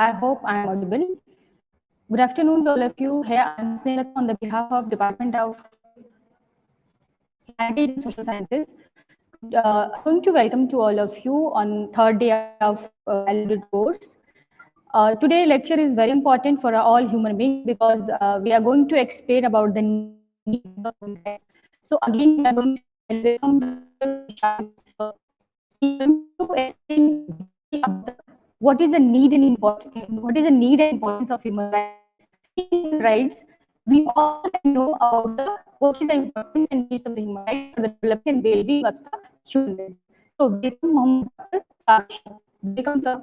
I hope I'm audible. Good afternoon to all of you. Here I'm Sneha on the behalf of Department of Humanities and Social Sciences. I'm going to welcome to all of you on third day of valued course. Today lecture is very important for all human beings because we are going to explain about the need of human rights. So again, we are going to welcome Dr. Shavit, sir. He is going to explain briefly about what is the need and importance of human rights. In human rights, we all can know about what is the importance and needs of the human rights for the development and well-being of the human being. So welcome, Mohammed Dr. Shavit. Welcome, sir.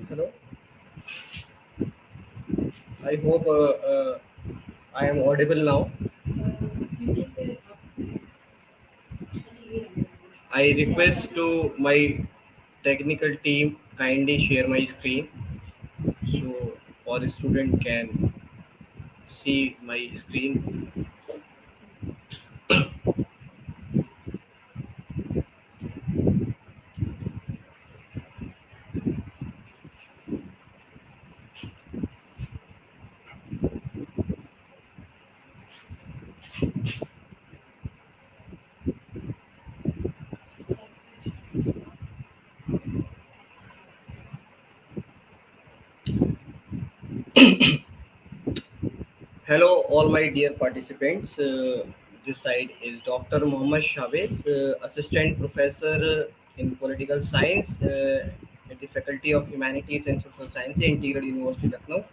Hello. I hope I am audible now. I request to my technical team kindly share my screen so all student can see my screen. Hello, all my dear participants. This side is Dr. Muhammad Chavez, Assistant Professor in Political Science at the Faculty of Humanities and Social Science, Integral University, Lucknow.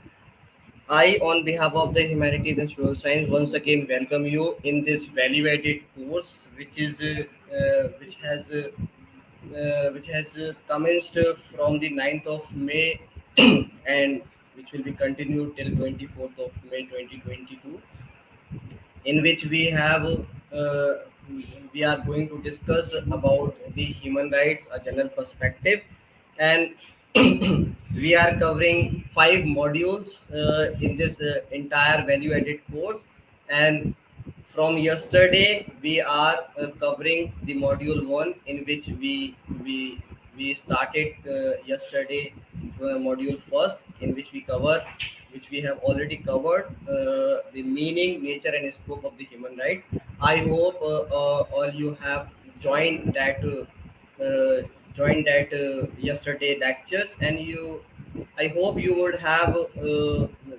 I, on behalf of the Humanities and Social Science, once again welcome you in this value-added course, which has commenced from the 9th of May and which will be continued till 24th of May 2022, in which uh, we are going to discuss about the human rights, a general perspective, and we are covering five modules in this entire value added course. And from yesterday we are covering the module 1, in which we started yesterday module first, in which we have already covered the meaning, nature, and scope of the human right. I hope all you have joined that yesterday lectures, and I hope you would have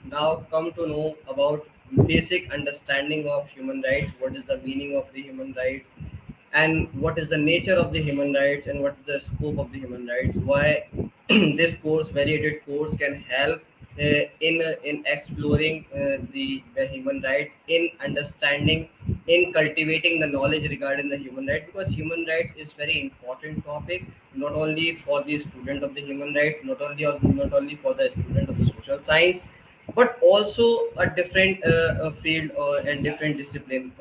now come to know about basic understanding of human rights, what is the meaning of the human rights, and what is the nature of the human rights, and what is the scope of the human rights. Why this course, variated course, can help in exploring the human right, in understanding, in cultivating the knowledge regarding the human right, because human rights is very important topic, not only for the student of the human right, not only for the student of the social science, but also a different field and different discipline.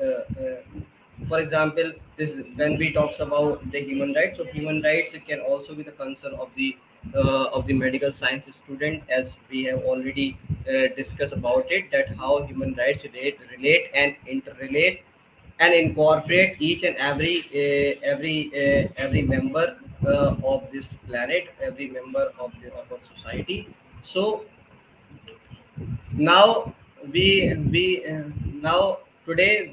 For example, this when we talks about the human rights, so human rights, it can also be the concern of the medical science student, as we have already discussed about it, that how human rights relate and interrelate and incorporate each and every member of this planet, every member of our society. So now now today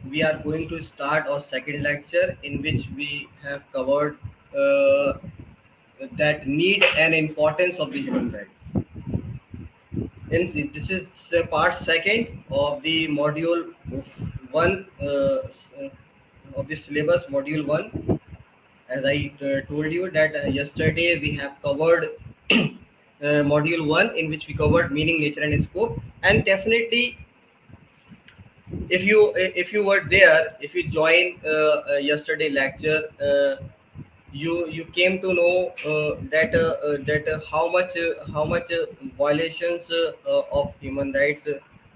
we are going to start our second lecture, in which we have covered uh, that need and importance of the human rights. This is part second of the module one of the syllabus module one. As I told you that yesterday we have covered module one, in which we covered meaning, nature, and scope. And definitely, if you were there, if you joined yesterday lecture, you came to know that how much violations of human rights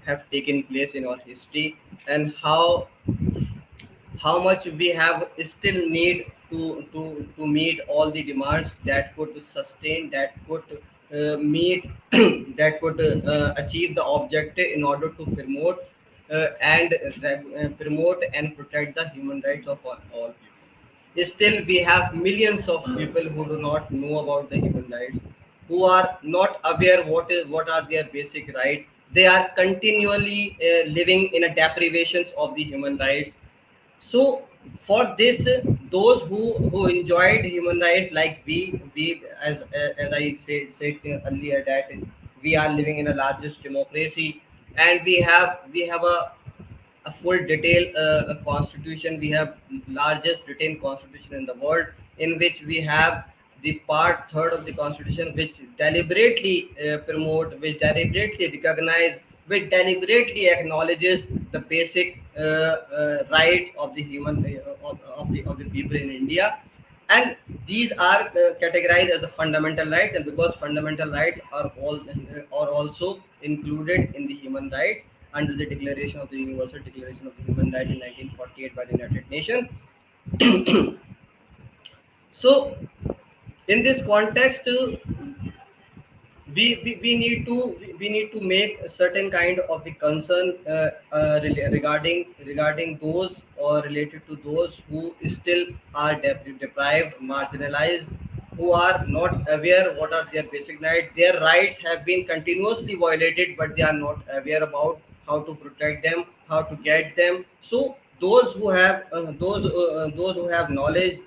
have taken place in our history, and how much we have still need to meet all the demands that could sustain, that could meet that could achieve the objective in order to promote promote and protect the human rights of all people. Still, we have millions of people who do not know about the human rights, who are not aware what are their basic rights. They are continually living in a deprivations of the human rights. So for this, those who enjoyed human rights, like we as I said earlier, that we are living in a largest democracy, and we have a full detail constitution. We have largest written constitution in the world, in which we have the part third of the constitution, which deliberately promote, which deliberately recognize, which deliberately acknowledges the basic rights of the human of the people in India. And these are categorized as the fundamental rights, and because fundamental rights are also included in the human rights under the declaration of the Universal Declaration of the Human Rights in 1948 by the United Nations. So in this context, we need to make a certain kind of the concern regarding those, or related to those who still are deprived, marginalized, who are not aware what are their basic rights. Their rights have been continuously violated, but they are not aware about how to protect them, how to get them. So those who have knowledge,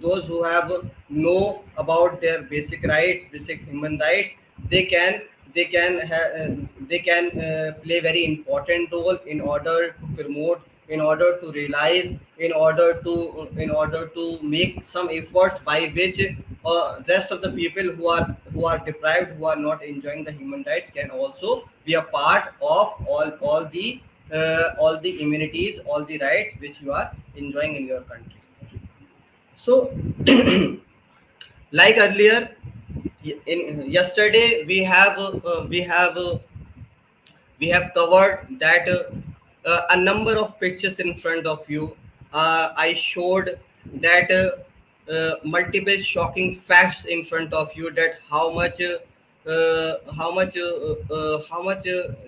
those who have know about their basic rights, basic human rights, they can they can play very important role in order to promote, in order to realize, in order to make some efforts by which rest of the people who are deprived, who are not enjoying the human rights, can also be a part of all the immunities, all the rights which you are enjoying in your country. So like earlier, in yesterday we have covered that a number of pictures in front of you. I showed that multiple shocking facts in front of you, that how much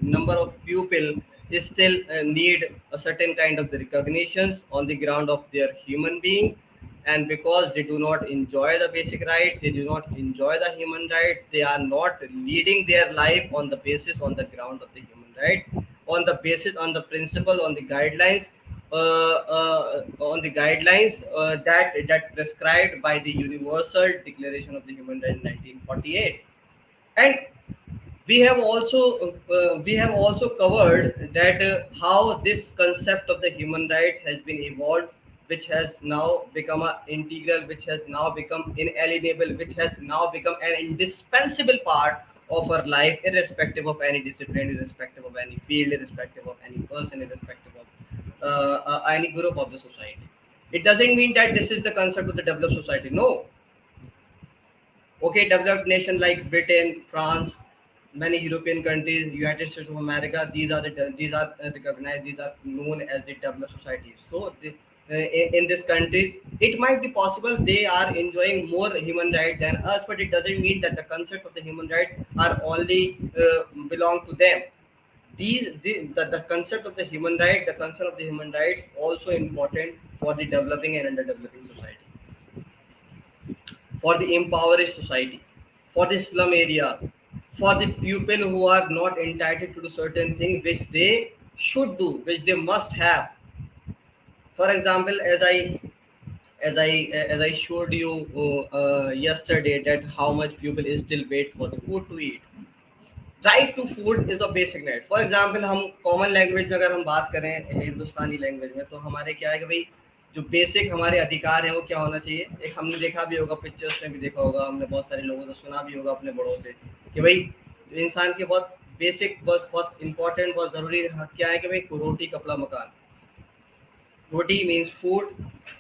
number of people still need a certain kind of the recognitions on the ground of their human being. And because they do not enjoy the basic right, they do not enjoy the human right, they are not leading their life on the basis, on the ground of the human right, on the basis, on the principle, on the guidelines, that prescribed by the Universal Declaration of the Human Rights in 1948. And we have also covered that how this concept of the human rights has been evolved, which has now become a integral, which has now become inalienable, which has now become an indispensable part of our life, irrespective of any discipline, irrespective of any field, irrespective of any person, irrespective of any group of the society. It doesn't mean that this is the concept of the developed society. No. Okay, developed nation like Britain, France, many European countries, United States of America, these are recognized, these are known as the developed societies. So in these countries, it might be possible they are enjoying more human rights than us, but it doesn't mean that the concept of the human rights are only belong to them. The concept of the human right, the concept of the human rights also important for the developing and underdeveloping society, for the impoverished society, for the slum areas, for the people who are not entitled to do certain things which they should do, which they must have. For example, as I showed you yesterday, that how much people still wait for the food to eat. Right to food is a basic right. For example हम common language में अगर हम बात करें हिंदुस्तानी language में, तो हमारे क्या है कि भाई जो बेसिक हमारे अधिकार हैं वो क्या होना चाहिए. एक हमने देखा भी होगा, पिक्चर्स में भी देखा होगा, हमने बहुत सारे लोगों से सुना भी होगा अपने बड़ों से कि भाई इंसान के बहुत बेसिक, बस बहुत इंपॉर्टेंट, बहुत ज़रूरी क्या है कि भाई रोटी कपड़ा मकान. Roti means food,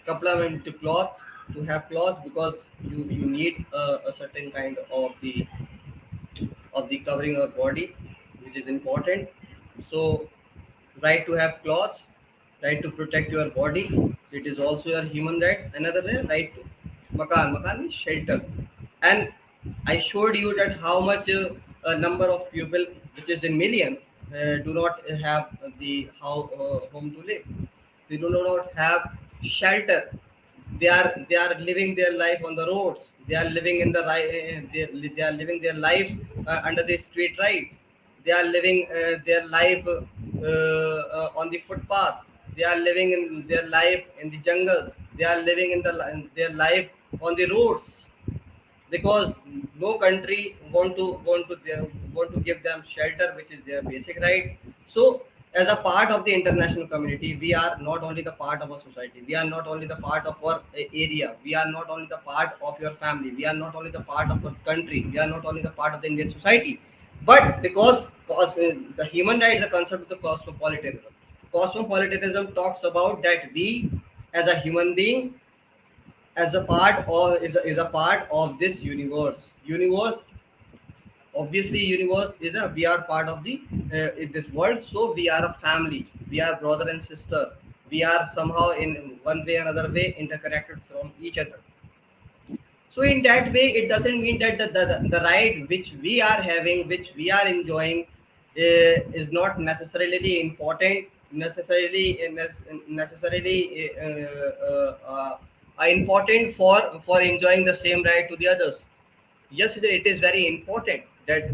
kapla means to cloth, to have clothes, because you need a certain kind of the covering of body, which is important. So right to have clothes, right to protect your body, it is also your human right. Another right to makan. Makan means shelter. And I showed you that how much a number of people, which is in million, do not have the home to live. They do not have shelter. They are living their life on the roads. They are living in the they are living their lives under the street rights. They are living their life on the footpath. They are living in their life in the jungles. They are living in their life on the roads, because no country want to give them shelter, which is their basic rights. So as a part of the international community, we are not only the part of a society, we are not only the part of our area, we are not only the part of your family, we are not only the part of a country, we are not only the part of the Indian society, but because the human rights is a concept of the cosmopolitanism. Cosmopolitanism talks about that we as a human being, as a part of is a part of this universe. Obviously universe is a, we are part of the in this world, so we are a family, we are brother and sister, we are somehow in one way or another way interconnected from each other. So in that way, it doesn't mean that the right which we are having, which we are enjoying, is not necessarily important, necessarily important for enjoying the same right to the others. Yes, it is very important that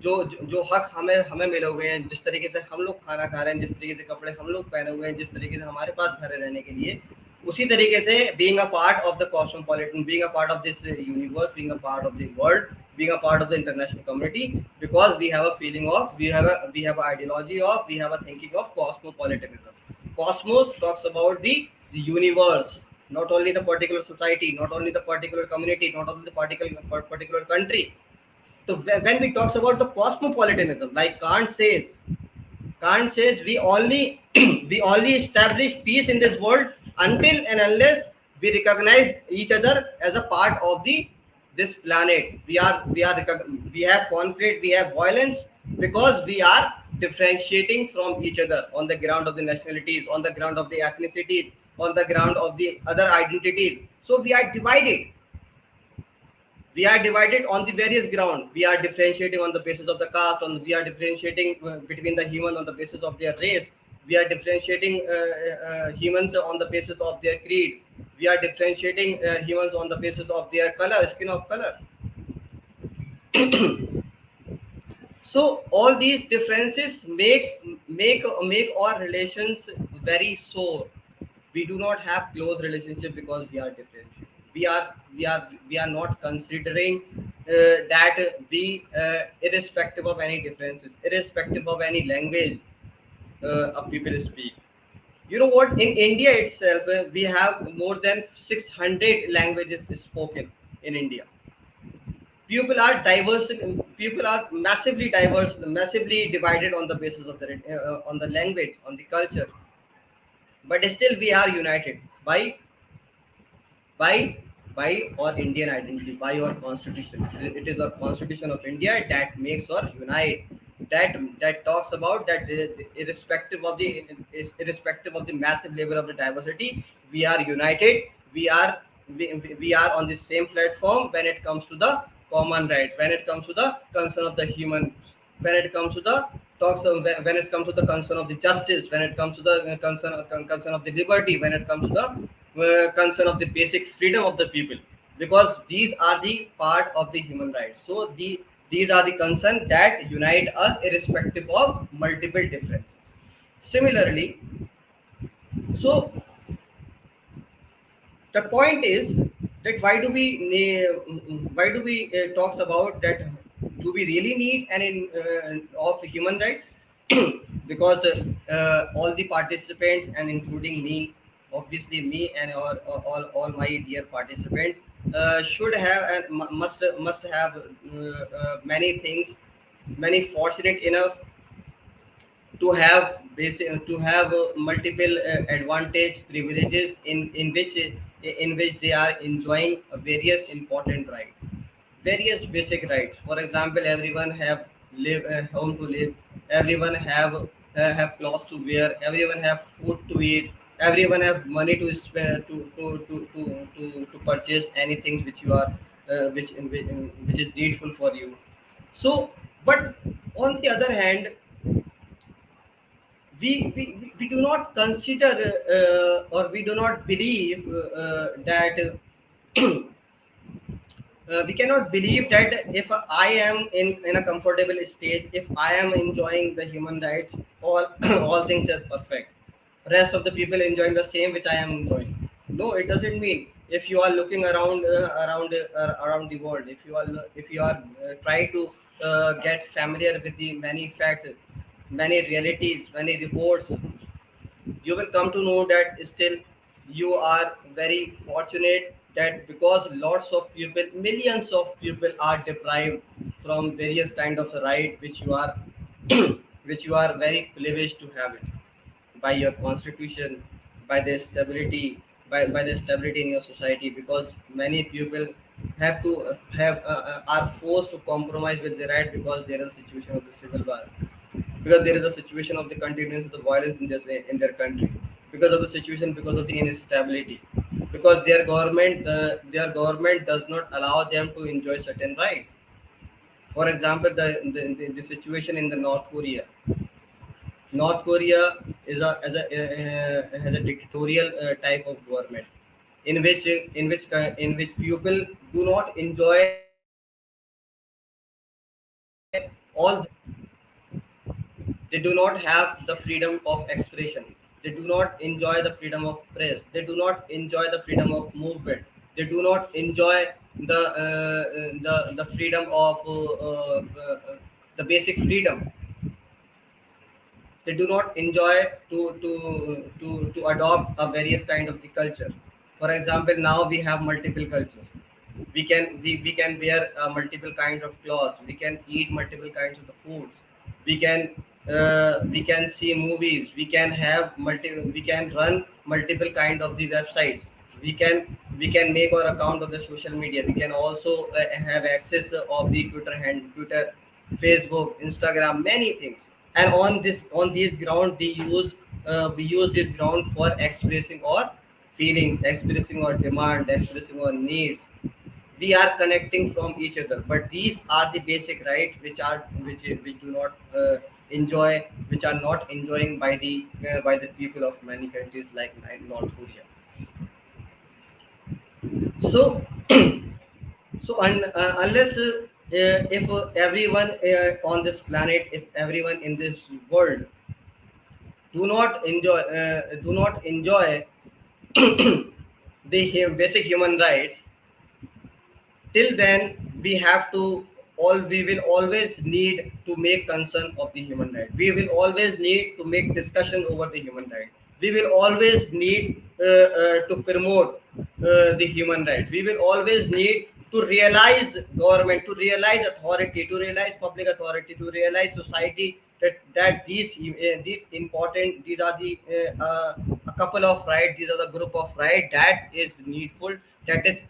जो हक हमें हमें मिले हुए हैं, जिस तरीके से हम लोग खाना खा रहे हैं, जिस तरीके से कपड़े हम लोग पहने हुए हैं, जिस तरीके से हमारे पास घर है रहने के लिए, उसी तरीके से being a part of the cosmopolitan, being a part of this universe, being a part of the world, being a part of the international community, because we have a feeling of, we have an ideology of, we have a thinking of cosmopolitanism. Cosmos talks about the universe, not only the particular society, not only the particular community, not only the particular country. So when we talks about the cosmopolitanism, like Kant says we only we only establish peace in this world until and unless we recognize each other as a part of the this planet. We have conflict, we have violence, because we are differentiating from each other on the ground of the nationalities, on the ground of the ethnicities, on the ground of the other identities. So we are divided on the various ground. We are differentiating on the basis of the caste, we are differentiating between the human on the basis of their race, we are differentiating humans on the basis of their creed, we are differentiating humans on the basis of their color, skin of color. So all these differences make our relations very sore. We do not have close relationship because we are different. We are not considering that we irrespective of any differences, irrespective of any language of people speak. You know what, in India itself, we have more than 600 languages spoken in India. People are diverse, people are massively diverse, massively divided on the basis of the on the language, on the culture, but still we are united by by our Indian identity, by our constitution. It is our constitution of India that makes us unite. That talks about that irrespective of the massive level of the diversity, we are united. We are on the same platform when it comes to the common right, when it comes to the concern of the human, when it comes to the talks of, when it comes to the concern of the justice, when it comes to the concern of the liberty, when it comes to the concern of the basic freedom of the people, because these are the part of the human rights. So these are the concern that unite us irrespective of multiple differences. Similarly, so the point is that why do we talks about that do we really need of human rights? Because all the participants, and including me, obviously me and all my dear participants, should have and must have many things, many fortunate enough to have multiple advantage privileges in which they are enjoying various important rights, various basic rights. For example, everyone have live home to live, everyone have clothes to wear, everyone have food to eat, everyone have money to spend to purchase anything which you are which is needful for you. So, but on the other hand, we do not consider or we do not believe that we cannot believe that if I am in a comfortable stage, if I am enjoying the human rights, all all things are perfect. Rest of the people enjoying the same which I am enjoying. No, it doesn't mean. If you are looking around the world, if you are try to get familiar with the many facts, many realities, many reports, you will come to know that still you are very fortunate, that because lots of people, millions of people are deprived from various kind of right which you are which you are very privileged to have it by your constitution, by the stability, by the stability in your society, because many people have to are forced to compromise with their right because there is a situation of the civil war, because there is a situation of the continuance of the violence in their country, because of the situation, because of the instability, because their government does not allow them to enjoy certain rights. For example, the situation in the North Korea is has a dictatorial type of government, in which people do not enjoy all. They do not have the freedom of expression. They do not enjoy the freedom of press. They do not enjoy the freedom of movement. They do not enjoy the freedom of the basic freedom. They do not enjoy to adopt a various kind of the culture. For example, now we have multiple cultures. We can wear multiple kinds of clothes, we can eat multiple kinds of the foods, we can see movies, we can run multiple kind of the websites, we can make our account of the social media, we can also have access of the Twitter, Facebook, Instagram, many things. And on these ground we use this ground for expressing our feelings, expressing our demand, expressing our needs. We are connecting from each other, but these are the basic rights which do not enjoy, which are not enjoying by the people of many countries like North Korea. So unless if everyone on this planet, if everyone in this world do not enjoy the basic human rights, till then we have to all we will always need to make concern of the human right, we will always need to make discussion over the human right, we will always need to promote the human right, we will always need to realize government, to realize authority, to realize public authority, to realize society, that these important, these are the a couple of rights, these are the group of rights that is needful, that is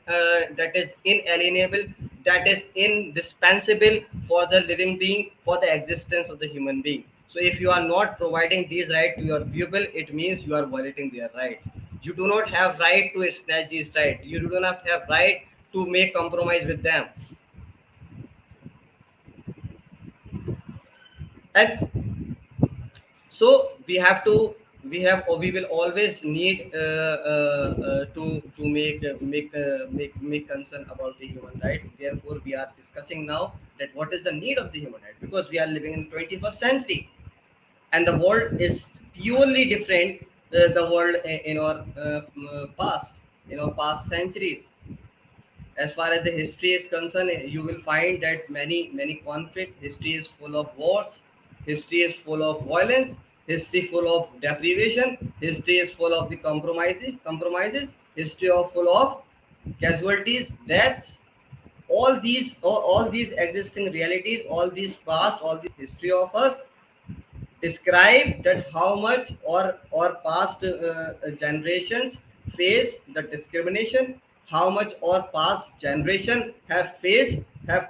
inalienable, that is indispensable for the living being, for the existence of the human being. So if you are not providing these rights to your people, it means you are violating their rights. You do not have right to snatch these rights, you do not have right to make compromise with them. And so we will always need to make concern about the human rights. Therefore we are discussing now that what is the need of the human rights, because we are living in 21st century, and the world is purely different, the world in our past, in our past centuries. As far as the history is concerned, you will find that many conflict. History is full of wars. History is full of violence. History full of deprivation. History is full of the compromises. History of full of casualties, deaths. All these existing realities, all these past, all this history of us describe that how much or past generations face the discrimination, how much or past generation have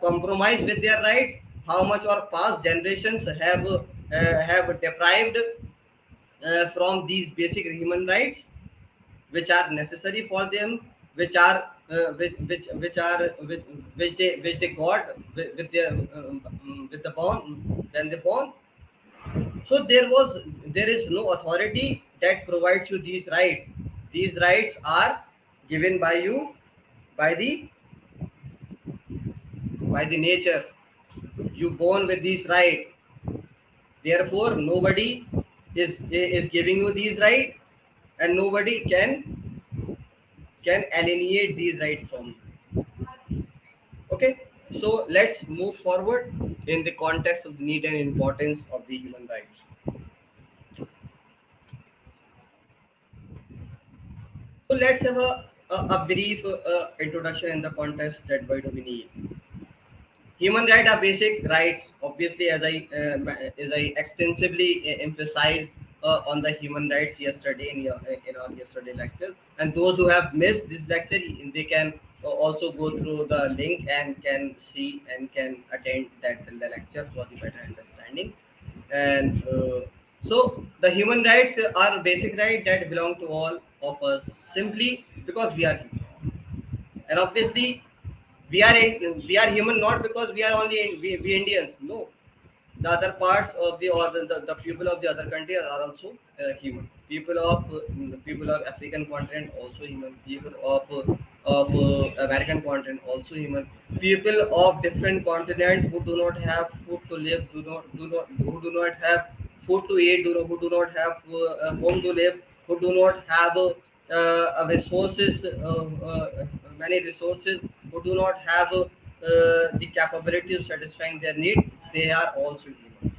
compromised with their rights, how much or past generations have deprived from these basic human rights which are necessary for them, which are which they got with their with the born when they born. So there is no authority that provides you these rights. These rights are given by you, by the nature. You born with these rights. Therefore, nobody is giving you these rights, and nobody can alienate these rights from you. Okay, so let's move forward in the context of the need and importance of the human rights. So let's have a brief introduction in the context that why do we need. Human rights are basic rights. Obviously, as I extensively emphasized on the human rights yesterday in our yesterday lectures, and those who have missed this lecture, they can also go through the link and can see and can attend the lecture for the better understanding. And so the human rights are basic rights that belong to all of us simply because we are human. And obviously we are human not because we are only we Indians. No, the other parts of the people of the other country are also human. People of African continent also human. People of American continent also human. People of different continent who do not have food to live, who do not have food to eat, who do not have home to live, who do not have resources, many resources, who do not have the capability of satisfying their need, they are also humans.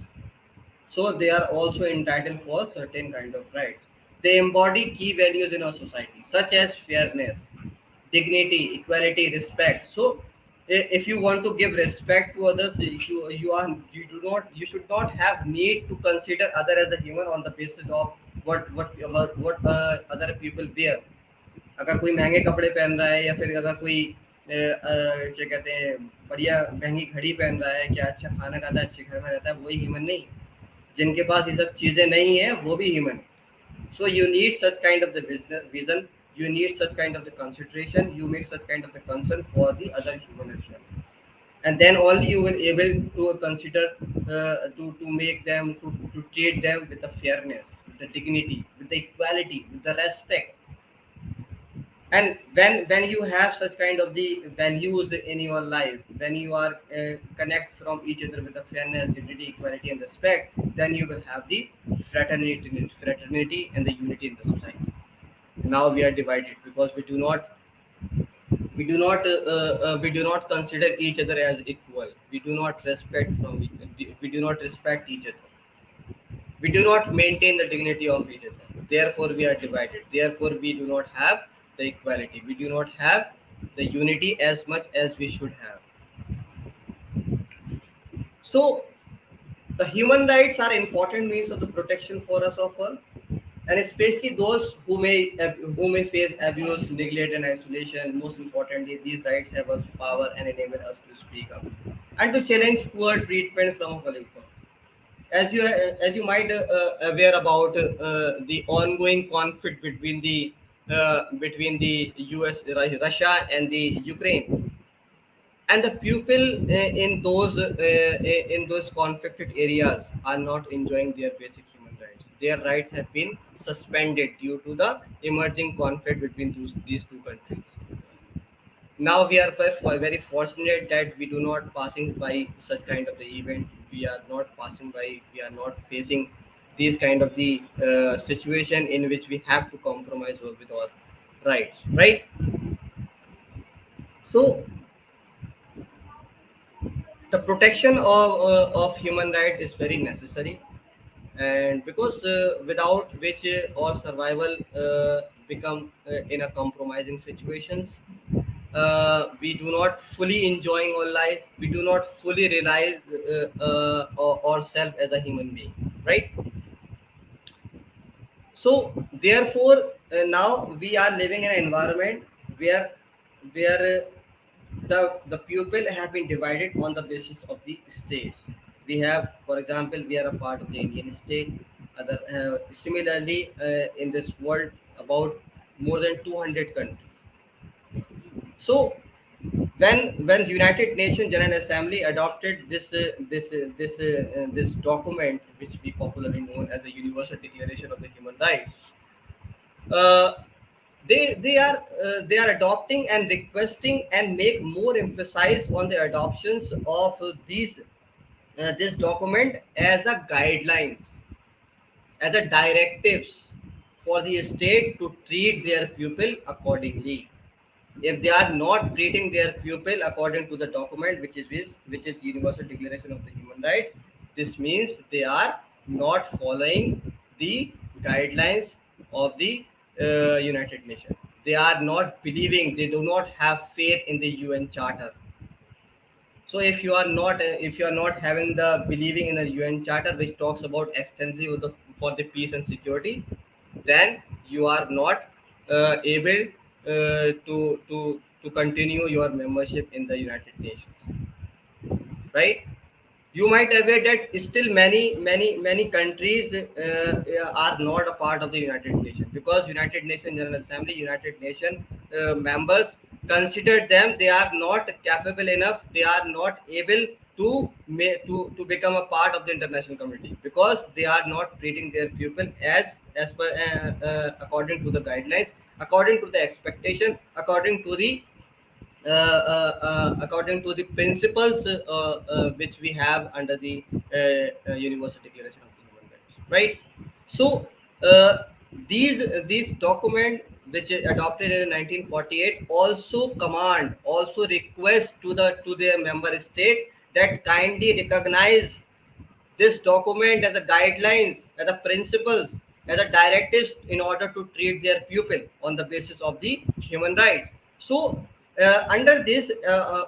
So they are also entitled for certain kind of rights. They embody key values in our society, such as fairness, dignity, equality, respect. So if you want to give respect to others, you should not have need to consider other as a human on the basis of what other people wear. अगर कोई महंगे कपड़े पहन रहा है या फिर अगर कोई क्या कहते हैं बढ़िया महंगी घड़ी पहन रहा है, क्या अच्छा खाना खाता है, अच्छे घर में रहता है, वही ह्यूमन नहीं। जिनके पास ये सब चीज़ें नहीं है वो भी ह्यूमन है। So you need such kind of the vision, you need such kind of the consideration, you make such kind of the concern for the other human as well. And then only you will able to consider to make them to treat them with the fairness, with the dignity, with the equality, with the respect. And when you have such kind of the values in your life, when you are connect from each other with the fairness, dignity, equality and respect, then you will have the fraternity and the unity in the society. Now we are divided because we do not consider each other as equal. We do not respect we do not respect each other. We do not maintain the dignity of each other. Therefore we are divided. Therefore we do not have the equality. We do not have the unity as much as we should have. So the human rights are important means of the protection for us of all, and especially those who may face abuse, neglect and isolation. Most importantly, these rights have us power and enable us to speak up and to challenge poor treatment from a collective. As you might aware about the ongoing conflict between the US, Russia and the Ukraine, and the people in those conflicted areas are not enjoying their basic human rights. Their rights have been suspended due to the emerging conflict between these two countries. Now we are very fortunate that we do not passing by such kind of the event. We are not passing by. We are not facing these kind of the situation in which we have to compromise with our rights, right? So the protection of human right is very necessary, and because without which our survival become in a compromising situations. We do not fully enjoying our life, we do not fully realize ourselves as a human being, right? So therefore now we are living in an environment where the people have been divided on the basis of the states. We have, for example, we are a part of the Indian state. Other similarly in this world, about more than 200 countries. So when United Nations General Assembly adopted this document, which we popularly known as the Universal Declaration of the Human Rights, uh, they are adopting and requesting and make more emphasis on the adoptions of these this document as a guidelines, as a directives for the state to treat their pupil accordingly. If they are not treating their pupil according to the document, which is Universal Declaration of the Human Rights, this means they are not following the guidelines of the United Nations. They are not believing, they do not have faith in the UN Charter. So if you are not having the believing in the UN Charter, which talks about extensively for the peace and security, then you are not able to continue your membership in the United Nations, right? You might aware that still many countries are not a part of the United Nations, because United Nations General Assembly, United Nations members consider them, they are not capable enough, they are not able to become a part of the international community, because they are not treating their people as per according to the guidelines, according to the expectation, according to the principles which we have under the Universal Declaration of the Human Rights, right? So uh, these document which is adopted in 1948 also command, also request to their member state that kindly recognize this document as a guidelines, as a principles, as a directives in order to treat their pupil on the basis of the human rights. So under this,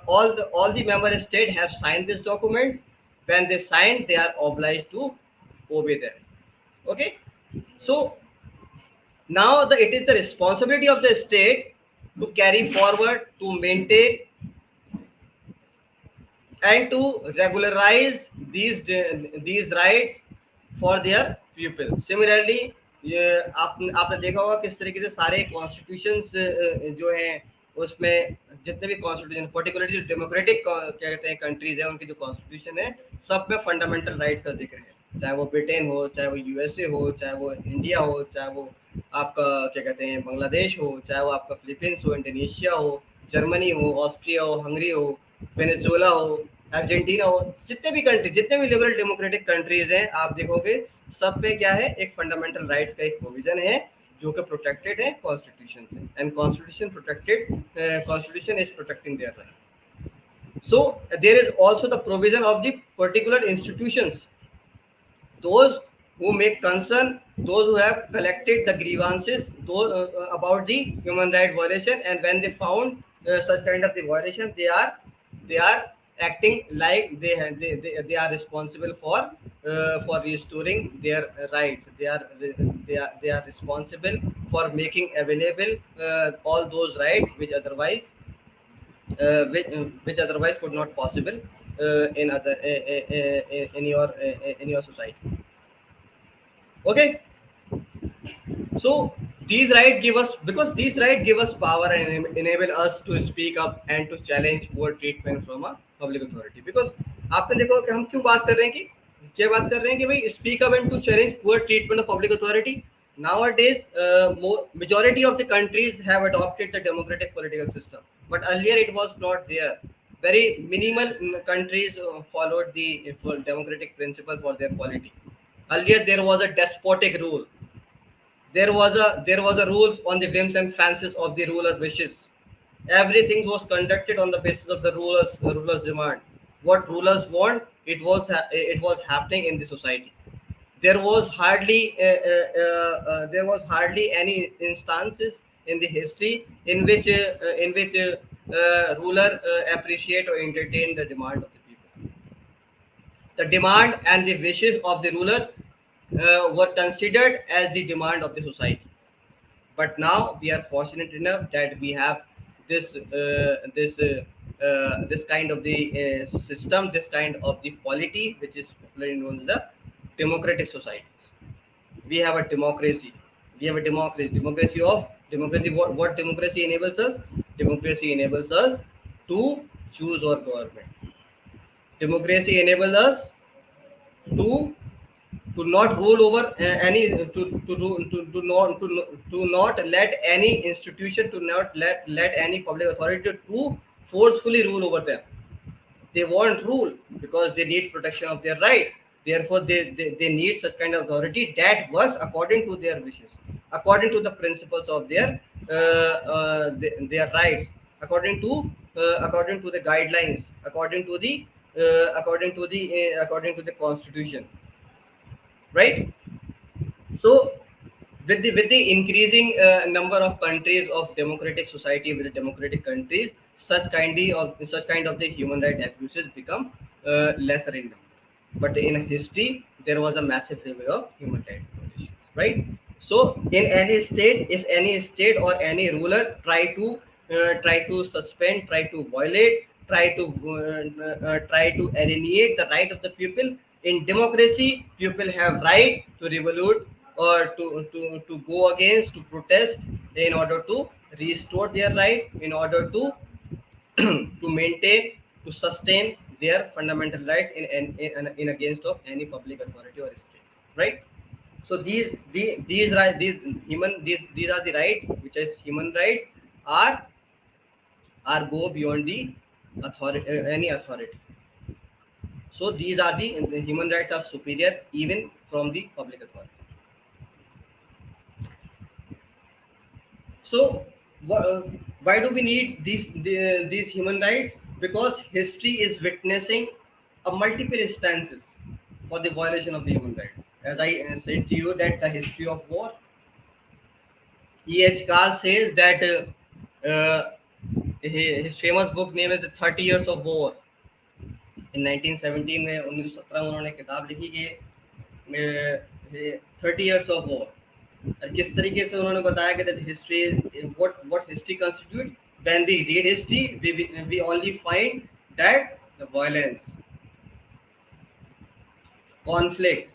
all the member states have signed this document. When they sign, they are obliged to obey them. Okay. So now it is the responsibility of the state to carry forward, to maintain, and to regularize these rights for their pupil. Similarly, ये आपने देखा होगा किस तरीके से सारे constitutions जो हैं उसमें, जितने भी कॉन्स्टिट्यूशन पर्टिकुलरली जो डेमोक्रेटिक क्या कहते हैं कंट्रीज है, उनकी जो कॉन्स्टिट्यूशन है, सब में फंडामेंटल राइट्स का जिक्र है, चाहे वो ब्रिटेन हो, चाहे वो यूएसए हो, चाहे वो इंडिया हो, चाहे वो आपका क्या कहते हैं बांग्लादेश हो, चाहे वो आपका फिलीपींस हो, इंडोनेशिया हो, जर्मनी हो, ऑस्ट्रिया हो, हंगरी हो, वेनेजुएला हो, अर्जेंटीना हो, जितने भी कंट्री, जितने भी लिबरल डेमोक्रेटिक कंट्रीज हैं, आप देखोगे सब पे क्या है, एक फंडामेंटल राइट्स का एक प्रोविजन है जो कि प्रोटेक्टेड है कॉन्स्टिट्यूशन से, and constitution is protecting there right. So there is also the provision of the particular institutions, those who make concern, those who have collected the grievances, those about the human right violation, and when they found such kind of the violation, they are acting like they are responsible for restoring their rights. They are responsible for making available all those rights which otherwise could not possible in your society. Okay. So these rights give us, because these rights give us power and enable us to speak up and to challenge poor treatment from a public authority. Because आपने देखो कि हम क्यों बात कर रहे हैं, कि क्या बात कर रहे हैं कि भाई speak up and to challenge poor treatment of public authority. Nowadays, majority of the countries have adopted the democratic political system, but earlier it was not there. Very minimal countries followed the democratic principle for their polity. Earlier, there was a despotic rule. There was a rules on the whims and fancies of the ruler wishes. Everything was conducted on the basis of the rulers demand. What rulers want, it was happening in the society. There was hardly any instances in the history in which ruler appreciate or entertain the demand of the people. The demand and the wishes of the ruler were considered as the demand of the society. But now we are fortunate enough that we have this kind of the system, this kind of the polity, which is popularly known as the democratic society. We have a democracy. We have a democracy. What democracy enables us? Democracy enables us to choose our government. Democracy enables us to not rule over any to not let any institution, to not let any public authority to forcefully rule over them. They want rule because they need protection of their right. Therefore they need such kind of authority that works according to their wishes, according to the principles of their rights, according to the guidelines, according to the constitution, right? So with the increasing number of countries of democratic society, with the democratic countries, such kind of the human right abuses become lesser in number. But in history there was a massive level of human right violations, right? So in any state, if any state or any ruler try to suspend, try to violate, try to alienate the right of the people, in democracy people have right to revolute or to go against, to protest, in order to restore their right, in order to to maintain, to sustain their fundamental rights in against of any public authority or state, right? So these rights, these are the right which is human rights, are go beyond the authority, any authority. So these are the human rights are superior even from the public authority. So why do we need these human rights? Because history is witnessing a multiple instances for the violation of the human rights. As I said to you, that the history of war, E.H. Carl says that his famous book name is the 30 Years of War. In 1917 में 1917 में उन्होंने किताब लिखी कि 30 Years of War, और किस तरीके से उन्होंने बताया कि that history, what history constitute. When we read history, we only find that the violence, conflict,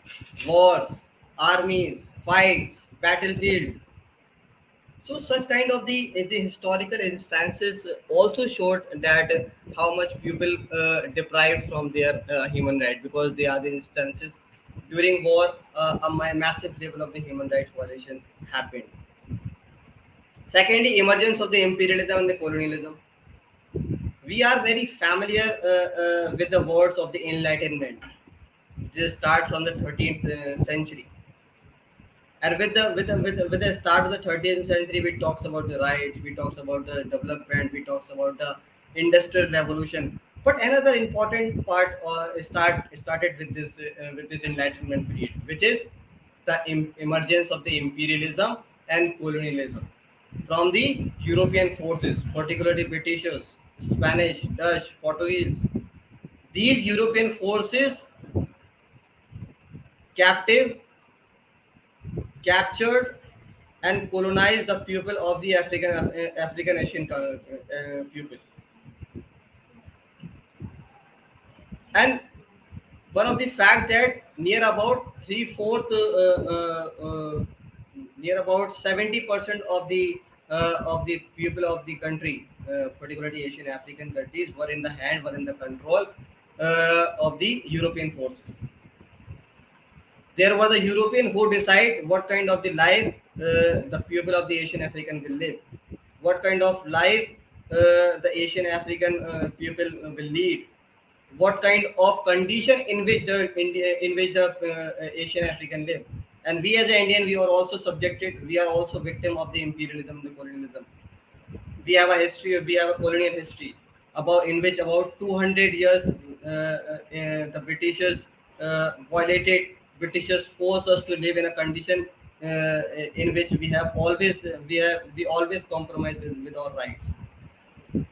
wars, armies, fights, battlefield. So such kind of the historical instances also showed that how much people deprived from their human right, because they are the instances during war a massive level of the human rights violation happened. Secondly, emergence of the imperialism and the colonialism. We are very familiar with the words of the Enlightenment. This start from the 13th century. And with the start of the 13th century, we talks about the rights, we talks about the development, we talks about the industrial revolution. But another important part started with this Enlightenment period, which is the emergence of the imperialism and colonialism from the European forces, particularly Britishers, Spanish, Dutch, Portuguese. These European forces captive captured and colonized the people of the African Asian people. And one of the fact that near about near about 70% of the people of the country, particularly Asian African countries, were in the control of the European forces. There were the European who decide what kind of the life the people of the Asian African will live, what kind of life the Asian African people will lead, what kind of condition in which the Asian African live. And we as an Indian, we are also subjected, we are also victim of the imperialism, the colonialism. We have a history, we have a colonial history about in which about 200 years the Britishers violated. Britishers forced us to live in a condition in which we always compromise with our rights.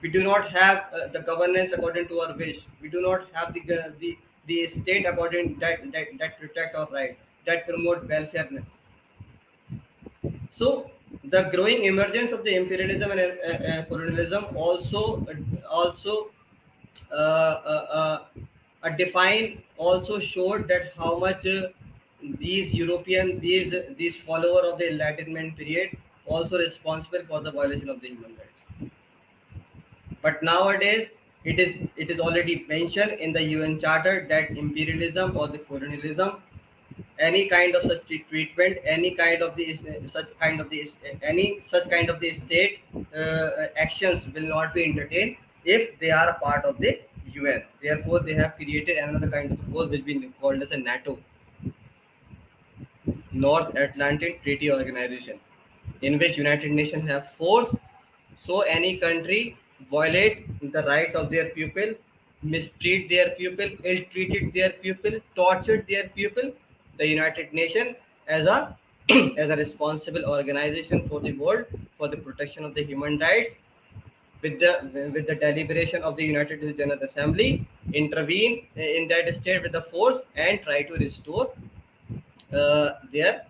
We do not have the governance according to our wish. We do not have the state according that protect our right, that promote welfareness. So the growing emergence of the imperialism and colonialism also define also showed that how much these follower of the Enlightenment period also responsible for the violation of the human rights. But nowadays, it is already mentioned in the UN Charter that imperialism or the colonialism, any kind of such treatment, any kind of the such kind of the any such kind of the state actions will not be entertained if they are a part of the UN. Therefore, they have created another kind of force which we called as a NATO, North Atlantic Treaty Organization, in which United Nations have force. So any country violate the rights of their people, mistreat their people, ill-treated their people, tortured their people, the United Nations as a as a responsible organization for the world for the protection of the human rights, with the deliberation of the United Nations General Assembly, intervene in that state with the force and try to restore their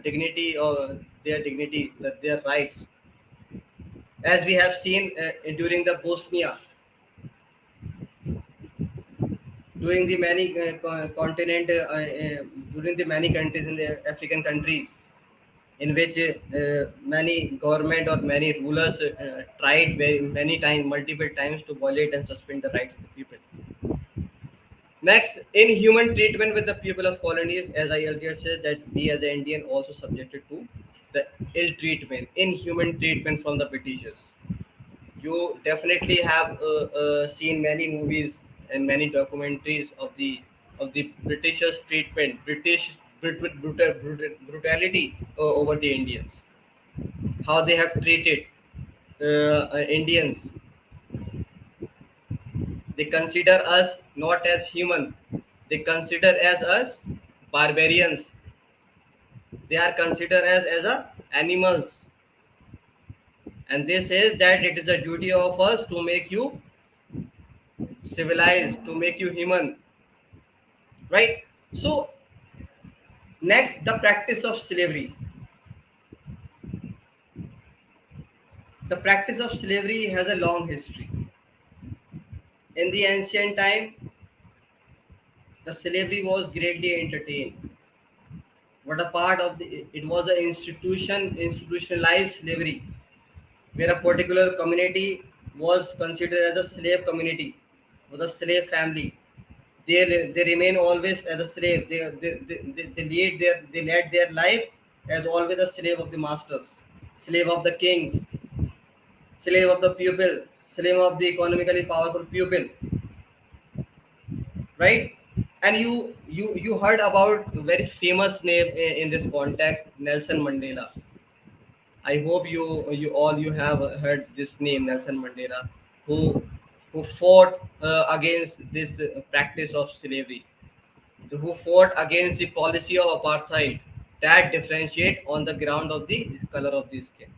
dignity or their rights, as we have seen during the Bosnia, during the many during the many countries in the African countries, in which many government or many rulers tried very many times, multiple times, to violate and suspend the rights of the people. Next, inhuman treatment with the people of colonies, as I earlier said, that we as an Indian also subjected to the ill treatment, inhuman treatment from the Britishers. You definitely have seen many movies and many documentaries of the Britishers' treatment, brutality over the Indians, how they have treated Indians. They consider us not as human. They consider as us barbarians. They are considered as a animals. And they says that it is a duty of us to make you civilized, to make you human, right? So next, the practice of slavery. The practice of slavery has a long history. In the ancient time, the slavery was greatly entertained. What a part of the it was an institutionalized slavery, where a particular community was considered as a slave community, was a slave family. They remain always as a slave. They led their life as always a slave of the masters, slave of the kings, slave of the pupil, slave of the economically powerful pupil, right? And you heard about a very famous name in this context, Nelson Mandela. I hope you have heard this name, Nelson Mandela, who fought against this practice of slavery, who fought against the policy of apartheid that differentiate on the ground of the color of the skin.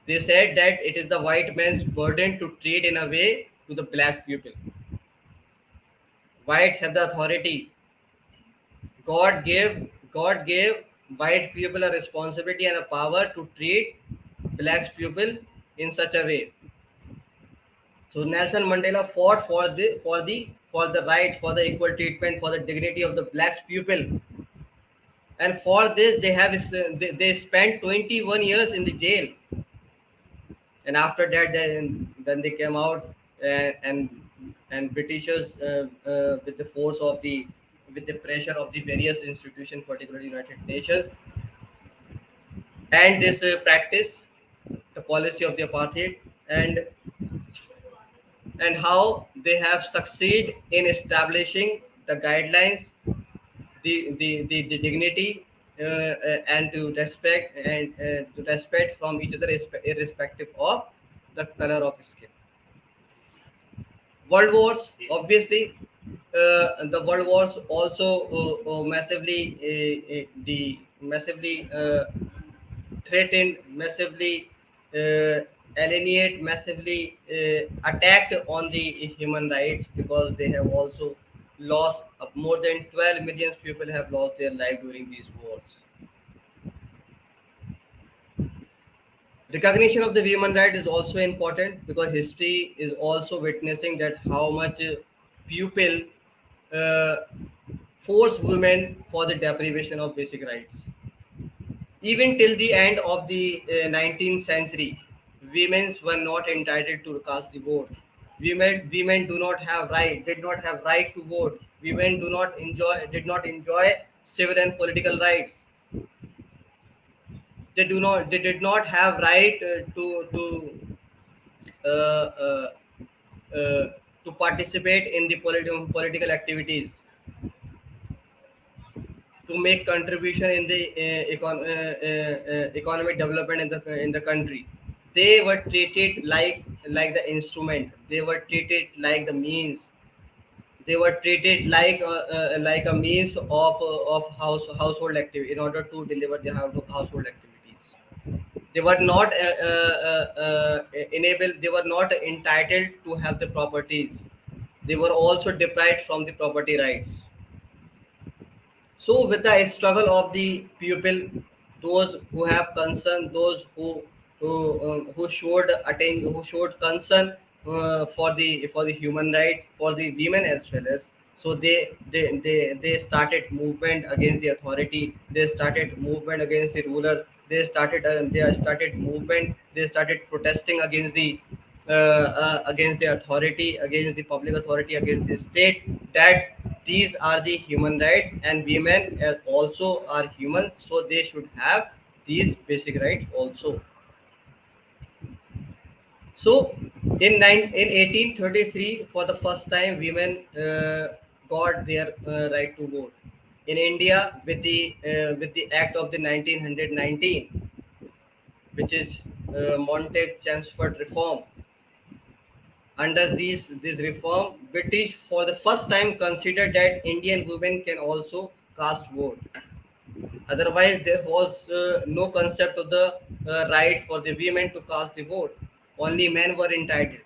They said that it is the white man's burden to treat in a way to the black people. Whites have the authority. God gave white people a responsibility and a power to treat black people in such a way. So Nelson Mandela fought for the rights, for the equal treatment, for the dignity of the black people. And for this, they spent 21 years in the jail. And after that, then they came out, and Britishers, with the force of the with the pressure of the various institutions, particularly United Nations, and this practice, the policy of the apartheid, and how they have succeed in establishing the guidelines, the dignity, and to respect from each other irrespective of the color of skin. World wars, obviously, the world wars also massively threatened, massively uh, alienate, massively attacked on the human rights, because they have also lost more than 12 million people have lost their life during these wars. Recognition of the human right is also important, because history is also witnessing that how much people uh, force women for the deprivation of basic rights. Even till the end of the 19th century, women were not entitled to cast the vote. Women did not have right to vote. Women did not enjoy civil and political rights. They did not have right uh, uh, uh, to participate in the political activities, to make contribution in the economic development in the country. They were treated like the instrument. They were treated like the means. They were treated like a means of household activity, in order to deliver the household activities. They were not enabled. They were not entitled to have the properties. They were also deprived from the property rights. So, with the struggle of the people, those who have concern, those who showed who showed concern for the human rights, for the women as well as, so they started movement against the authority. They started movement against the rulers. They started movement. They started protesting against the authority, against the public authority, against the state, that these are the human rights, and women also are human, so they should have these basic rights also. So in 1833, for the first time, women got their right to vote in India, with the act of the 1919, which is Montague-Chelmsford reform. Under this reform, British for the first time considered that Indian women can also cast vote. Otherwise, there was no concept of the right for the women to cast the vote. Only men were entitled,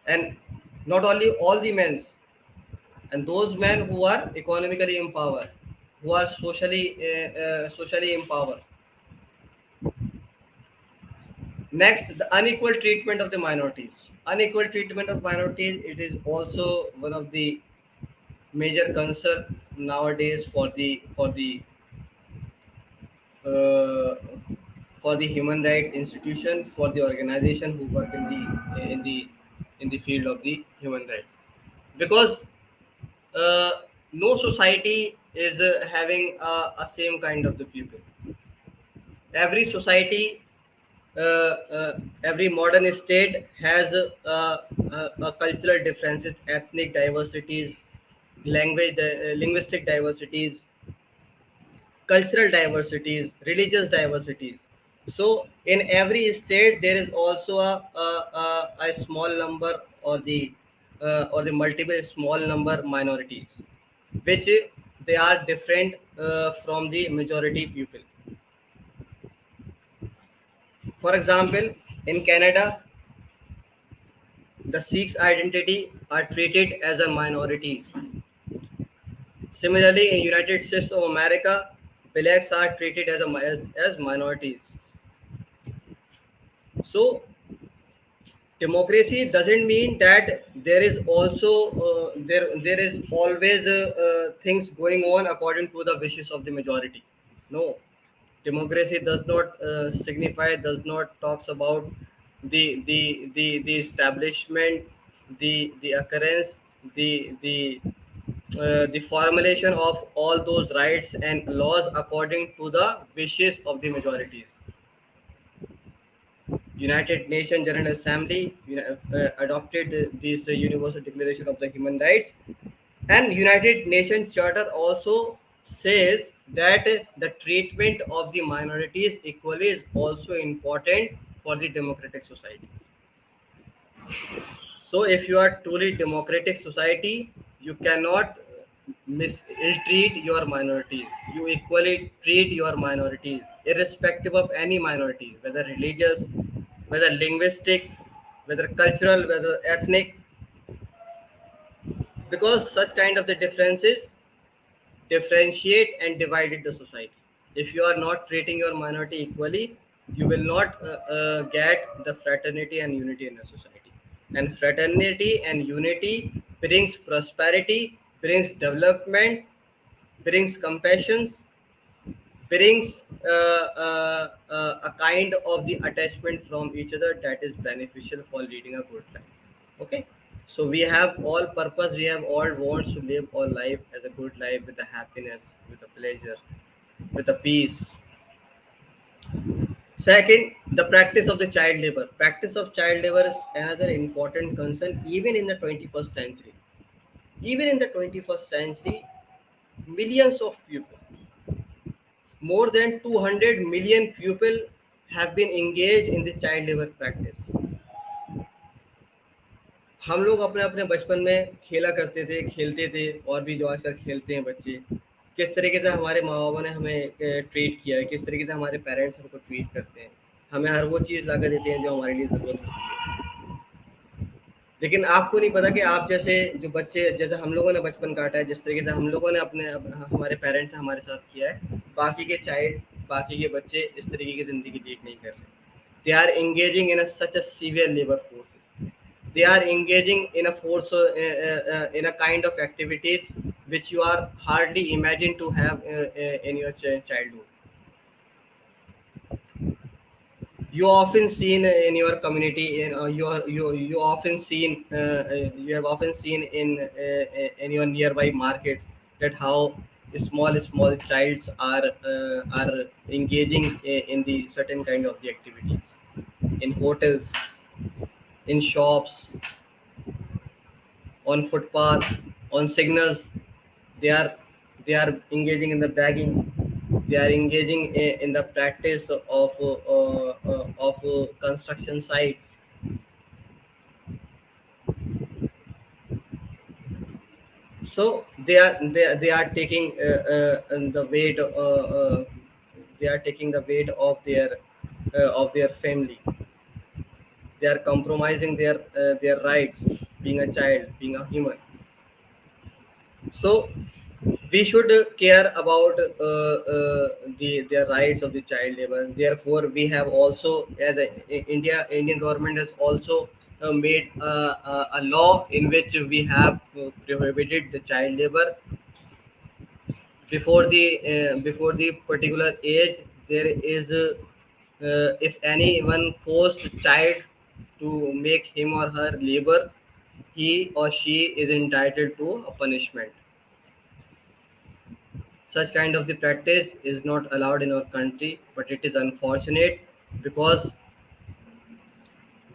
and not only all the men, and those men who are economically empowered, who are socially empowered. Next, the unequal treatment of the minorities. Unequal treatment of minorities. It is also one of the major concern nowadays uh, for the human rights institution, for the organization who work in the field of the human rights, because uh, no society is having a same kind of the people. Every society, every modern state has cultural differences, ethnic diversities, linguistic diversities, cultural diversities, religious diversities. So, in every state, there is also a small number, or the multiple small number minorities, which they are different from the majority people. For example, in Canada, the Sikhs identity are treated as a minority. Similarly, in United States of America, blacks are treated as minorities. So, democracy doesn't mean that there is also there is always things going on according to the wishes of the majority. No, democracy does not signify, does not talks about the establishment, the occurrence, the formulation of all those rights and laws according to the wishes of the majorities. United Nations General Assembly adopted this Universal Declaration of the Human Rights, And United Nations Charter also says that the treatment of the minorities equally is also important for the democratic society. So if you are truly democratic society, you cannot ill-treat your minorities. You equally treat your minorities, irrespective of any minority, whether religious, whether linguistic, whether cultural, whether ethnic, because such kind of the differences differentiate and divided the society. If you are not treating your minority equally, you will not get the fraternity and unity in a society. And fraternity and unity brings prosperity, brings development, brings compassion, brings a kind of the attachment from each other that is beneficial for leading a good life. Okay, so we have all purpose, we have all wants to live our life as a good life with a happiness, with a pleasure, with a peace. Second, the practice of the child labor. Practice of child labor is another important concern even in the 21st century. Even in the 21st century, millions of people, more than 200 million people have been engaged in the child labor practice. हम लोग अपने अपने बचपन में खेला करते थे, खेलते थे, और भी जो आजकल खेलते हैं बच्चे, किस तरीके से हमारे माँ बाबा ने हमें ट्रीट किया है, किस तरीके से हमारे पेरेंट्स हमको ट्रीट करते हैं, हमें हर वो चीज़ ला कर देते हैं जो हमारे लिए ज़रूरत होती है। लेकिन आपको नहीं पता कि आप जैसे जो बच्चे, जैसे हम लोगों ने बचपन काटा है, जिस तरीके से हम लोगों ने अपने हमारे पेरेंट्स ने हमारे साथ किया है, बाकी के चाइल्ड, बाकी के बच्चे इस तरीके की ज़िंदगी लीड नहीं कर रहे। They are engaging in such a severe labour forces, they are engaging in a force in a kind of activities which you are hardly imagined to have in your childhood. You often seen in your community, in you often seen you have often seen in your nearby markets that how small childs are engaging in the certain kind of the activities in hotels, in shops, on footpath, on signals. They are they are engaging in the bagging. They are engaging in the practice of construction sites. So they are taking the weight. They are taking the weight of their family. They are compromising their rights, being a child, being a human. So we should care about their rights of the child labor. Therefore, we have also, as Indian government has also made a law in which we have prohibited the child labor before the particular age. There is if anyone forced child to make him or her labor, he or she is entitled to a punishment. Such kind of the practice is not allowed in our country, but it is unfortunate because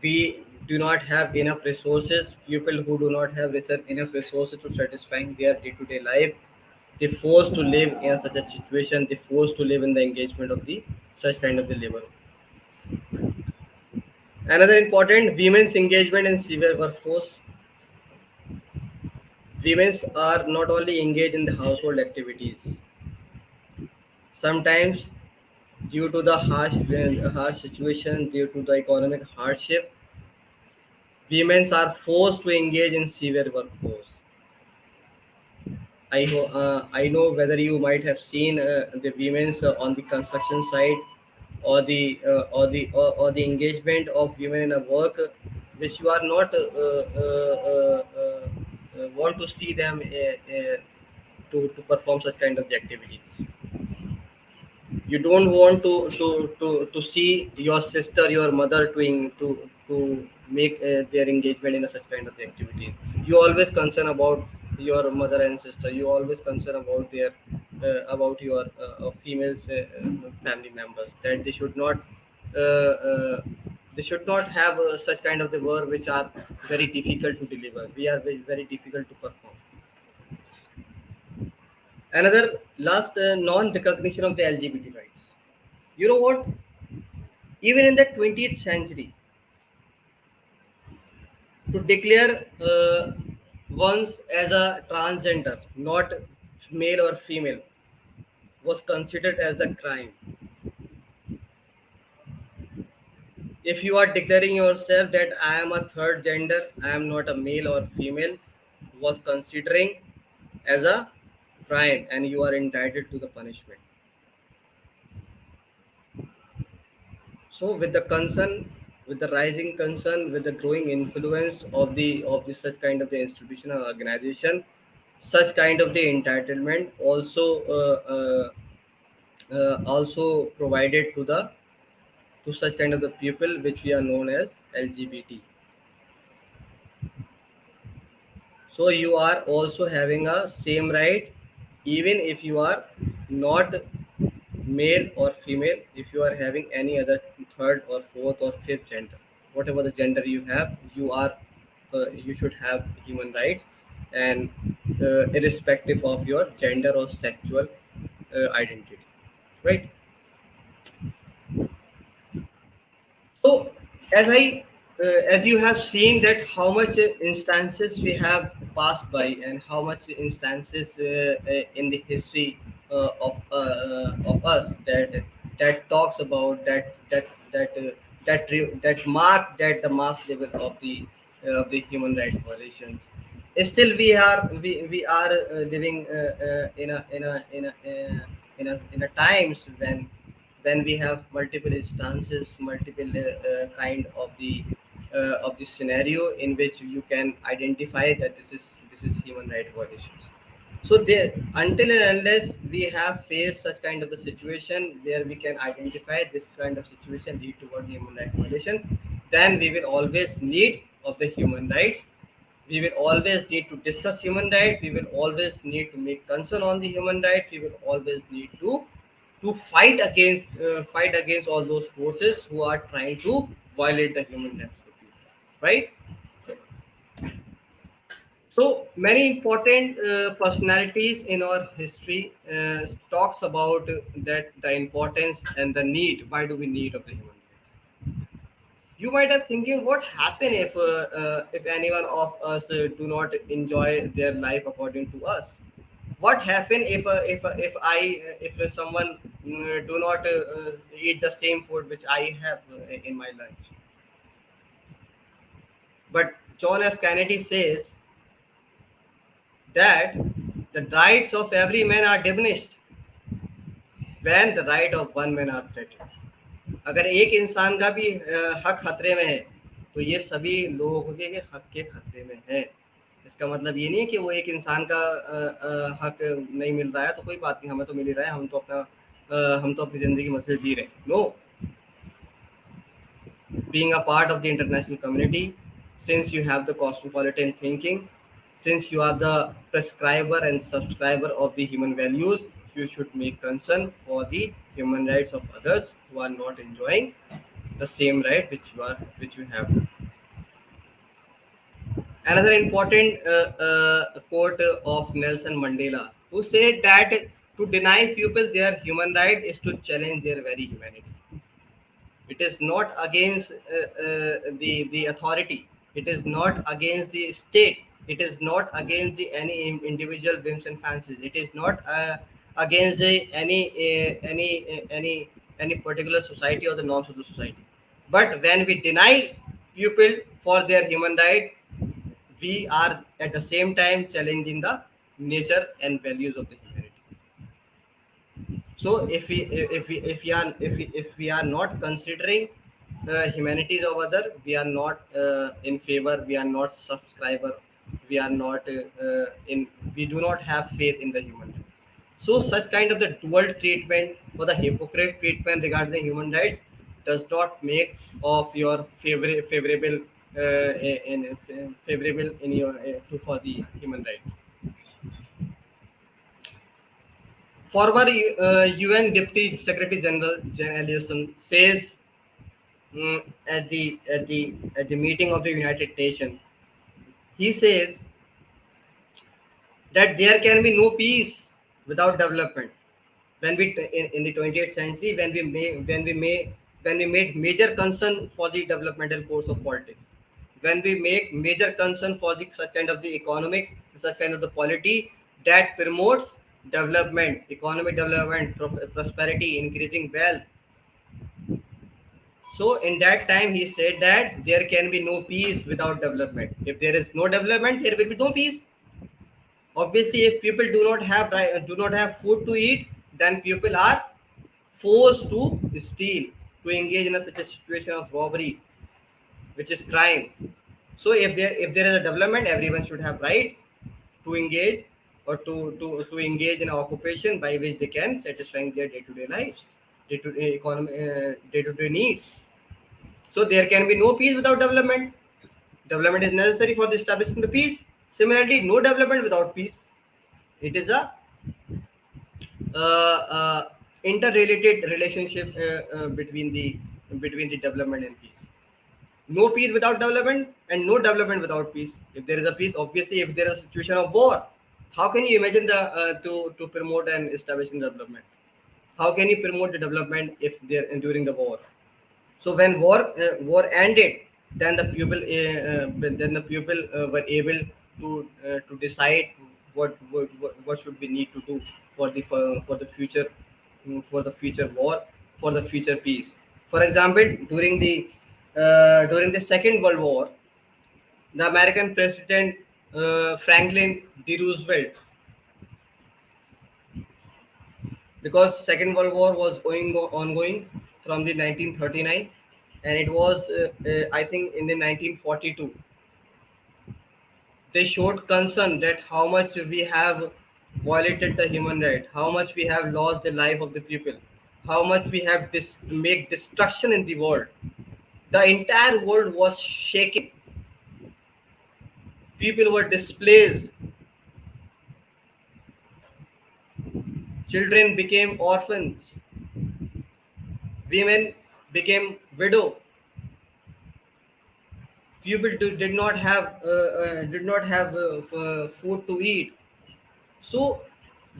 we do not have enough resources. People who do not have enough resources to satisfying their day-to-day life, they forced to live in such a situation. They forced to live in the engagement of the such kind of the labor. Another important, women's engagement in civil workforce. Women are not only engaged in the household activities. Sometimes due to the harsh situation, due to the economic hardship, women are forced to engage in severe workforce. I know whether you might have seen the women on the construction site, or the engagement of women in a work which you are not want to see them to perform such kind of the activities. You don't want to see your sister, your mother to make their engagement in a such kind of activity. You always concern about your mother and sister. You always concern about their about your females family members, that uh, they should not have such kind of the work which are very difficult to deliver. We are very, very difficult to perform. Another last non-recognition of the LGBT rights. You know what? Even in the 20th century, to declare once as a transgender, not male or female, was considered as a crime. If you are declaring yourself that I am a third gender, I am not a male or female, was considering as a crime, and you are entitled to the punishment. So with the concern, with the rising concern, with the growing influence of the such kind of the institution or organization, such kind of the entitlement also provided to such kind of the people which we are known as LGBT. So you are also having a same right, even if you are not male or female, if you are having any other third or fourth or fifth gender, whatever the gender you have, you should have human rights, and irrespective of your gender or sexual identity, right? So, as you have seen that how much instances we have passed by, and how much instances in the history of us that talks about that mark that the mass level of the human rights violations. Still, we are living in a times when we have multiple instances, multiple of the scenario in which you can identify that this is human right violations. So there, until and unless we have faced such kind of the situation where we can identify this kind of situation lead toward human right violation, then we will always need of the human rights. We will always need to discuss human rights. We will always need to make concern on the human rights. We will always need to fight against all those forces who are trying to violate the human rights of the people, right? So many important personalities in our history talks about that the importance and the need. Why do we need of the human rights? You might have thinking, what happen if anyone of us do not enjoy their life according to us? What happen if someone do not eat the same food which I have in my lunch? But John F. Kennedy says that the rights of every man are diminished when the right of one man are threatened. अगर एक इंसान का भी हक खतरे में है, तो ये सभी लोगों के हक के खतरे में है। इसका मतलब ये नहीं है कि वो एक इंसान का हक नहीं मिल रहा है तो कोई बात नहीं, हमें तो मिल ही रहा है, हम तो अपनी ज़िंदगी मज़े से जी रहे हैं। No, being a part of the international community, since you have the cosmopolitan thinking, since you are the prescriber and subscriber of the human values, you should make concern for the human rights of others who are not enjoying the same right which you have. Another important quote of Nelson Mandela, who said that to deny people their human right is to challenge their very humanity. It is not against the authority. It is not against the state. It is not against the any individual whims and fancies. It is not against any particular society or the norms of the society. But when we deny people for their human right, we are at the same time challenging the nature and values of the humanity. So if we are not considering humanities of other, we are not in favor, we are not subscriber, we are not in we do not have faith in the human rights. So such kind of the dual treatment or the hypocrite treatment regarding the human rights does not make of your favorable favorable in your for the human rights. Former UN Deputy Secretary General Jan Eliasson says at the meeting of the United Nations, he says that there can be no peace without development. When we in the 20th century, when we made major concern for the developmental course of politics, when we make major concern for the such kind of the economics, such kind of the polity that promotes development, economic development, prosperity, increasing wealth. So in that time, he said that there can be no peace without development. If there is no development, there will be no peace. Obviously, if people do not have food to eat, then people are forced to steal, to engage in such a situation of robbery, which is crime. So if there is a development, everyone should have right to engage, or to engage in an occupation by which they can satisfying their day-to-day lives, day-to-day economy, day-to-day needs. So there can be no peace without development. Development is necessary for the establishing the peace. Similarly, no development without peace. It is a interrelated relationship between the development and peace. No peace without development, and no development without peace. If there is a peace, obviously, if there is a situation of war, how can you imagine the to promote and establishing development? How can you promote the development if they're during the war? So when war ended, then the people were able to decide what should we need to do for the future, for the future war, for the future peace. For example, during the Second World War, the American President Franklin D. Roosevelt, because Second World War was ongoing from the 1939, and it was I think in the 1942. They showed concern that how much we have violated the human right, how much we have lost the life of the people, how much we have make destruction in the world. The entire world was shaking. People were displaced. Children became orphans. Women became widow. People did not have food to eat. So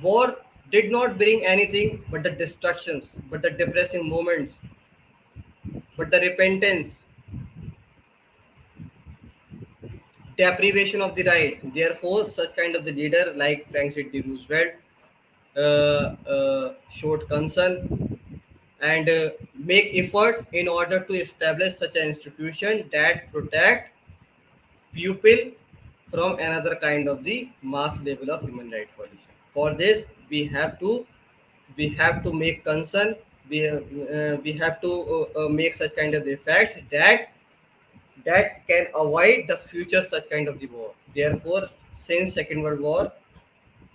war did not bring anything but the destructions, but the depressing moments, but the repentance, deprivation of the rights. Therefore, such kind of the leader like Franklin D. Roosevelt showed concern and make effort in order to establish such an institution that protect pupil from another kind of the mass level of human rights violation. For this, we have to make concern. We have to make such kind of the facts that can avoid the future such kind of the war. Therefore, since Second World War,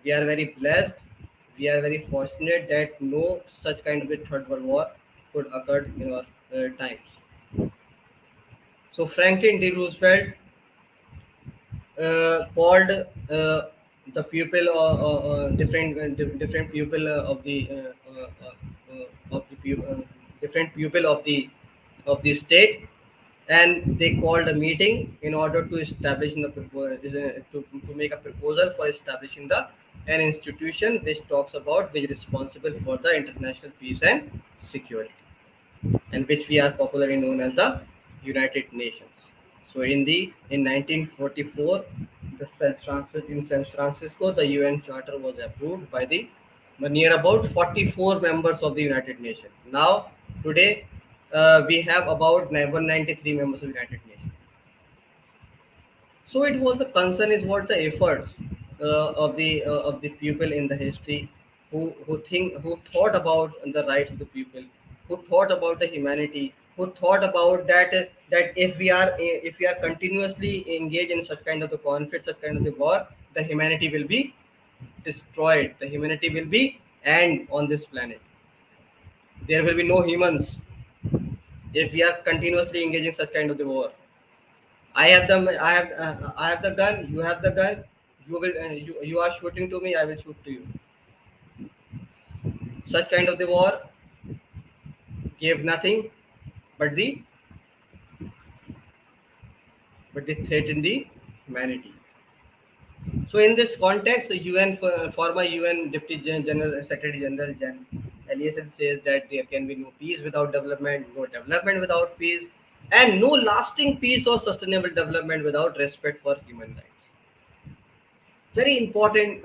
we are very blessed. We are very fortunate that no such kind of a Third World War could occur in our times. So Franklin D. Roosevelt called the pupil or different pupil of the different pupil of the state, and they called a meeting in order to establish to make a proposal for establishing the an institution which talks about which is responsible for the international peace and security, and which we are popularly known as the United Nations. So in 1944, in San Francisco, the UN Charter was approved by the near about 44 members of the United Nations. Now today we have about 193 members of the United Nations. So it was the concern is what the efforts of the people in the history who thought about the rights of the people, who thought about the humanity, who thought about that if we are continuously engaged in such kind of the conflict, such kind of the war, the humanity will be destroyed. The humanity will be end on this planet. There will be no humans if we are continuously engaging such kind of the war. I have the gun. You have the gun. You are shooting to me. I will shoot to you. Such kind of the war gave nothing but the threat in the humanity. So in this context, the UN former UN Deputy General Secretary General Jan Eliasson says that there can be no peace without development, no development without peace, and no lasting peace or sustainable development without respect for human rights. Very important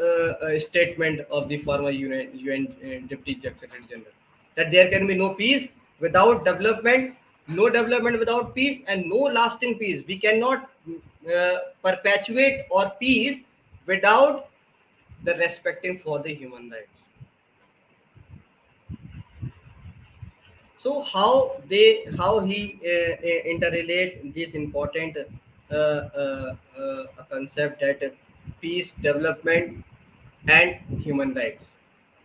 statement of the former UN Deputy Secretary General, that there can be no peace without development, no development without peace, and no lasting peace. We cannot perpetuate or peace without the respecting for the human rights. So how he interrelate this important concept, that peace, development, and human rights.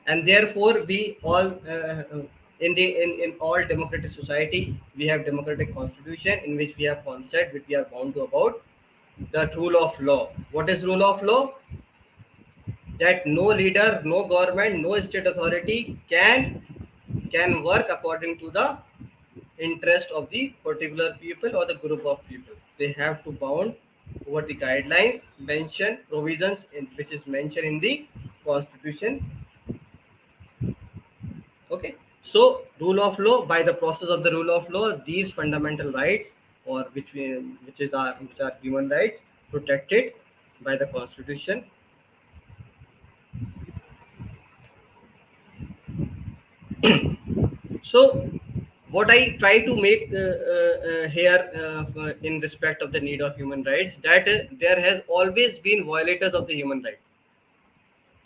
And therefore we all in all democratic society, we have democratic constitution in which we have concept which we are bound to about the rule of law. What is rule of law? That no leader, no government, no state authority can work according to the interest of the particular people or the group of people. They have to bound over the guidelines, mention provisions which is mentioned in the constitution. Okay, so rule of law, by the process of the rule of law, these fundamental rights, or which are human rights, protected by the constitution. So what I try to make here in respect of the need of human rights, that there has always been violators of the human rights.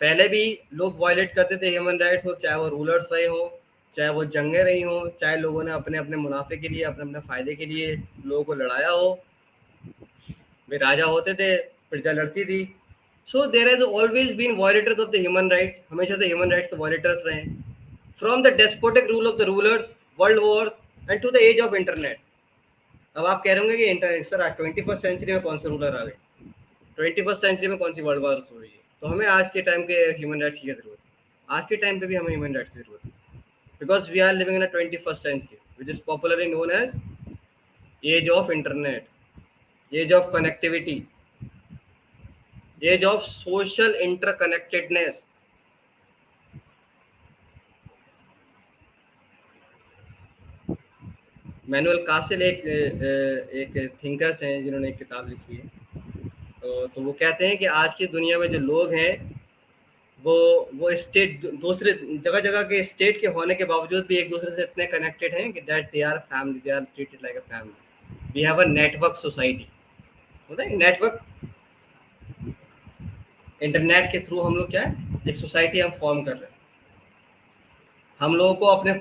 पहले भी लोग violet करते थे human rights को, चाहे वो rulers रहे हो, चाहे वो जंगें रही हो, चाहे लोगों ने अपने अपने मुनाफे के लिए, अपने अपने फायदे के लिए लोगों को लड़ाया हो। वे राजा होते थे, प्रजा लड़ती थी। So there has always been violators of the human rights, हमेशा से ह्यूमन राइट्स के वायलेटर्स रहे, from the despotic rule of the rulers, world war, and to the age of internet. अब आप कह रहे होंगे कि सर 21st सेंचुरी में कौन से रूलर आ गए, 21st सेंचुरी में कौन सी वर्ल्ड वॉर हो रही है, तो हमें आज के टाइम के ह्यूमन राइट्स की जरूरत है। आज के टाइम पे भी हमें ह्यूमन राइट्स की जरूरत है, because we are living in a 21st century which is popularly known as age of internet, age of connectivity, age of social interconnectedness. Manuel Castells एक थिंकर्स हैं जिन्होंने एक किताब लिखी है, तो वो कहते हैं कि आज की दुनिया में जो लोग हैं वो स्टेट, दूसरे जगह जगह के स्टेट के होने के बावजूद भी एक दूसरे से इतने कनेक्टेड हैं कि that they are family, they are treated like a family. We have a network society, होता है नेटवर्क। इंटरनेट के थ्रू हम लोग क्या है, एक सोसाइटी हम फॉर्म कर रहे हैं। हम लोगों को अपने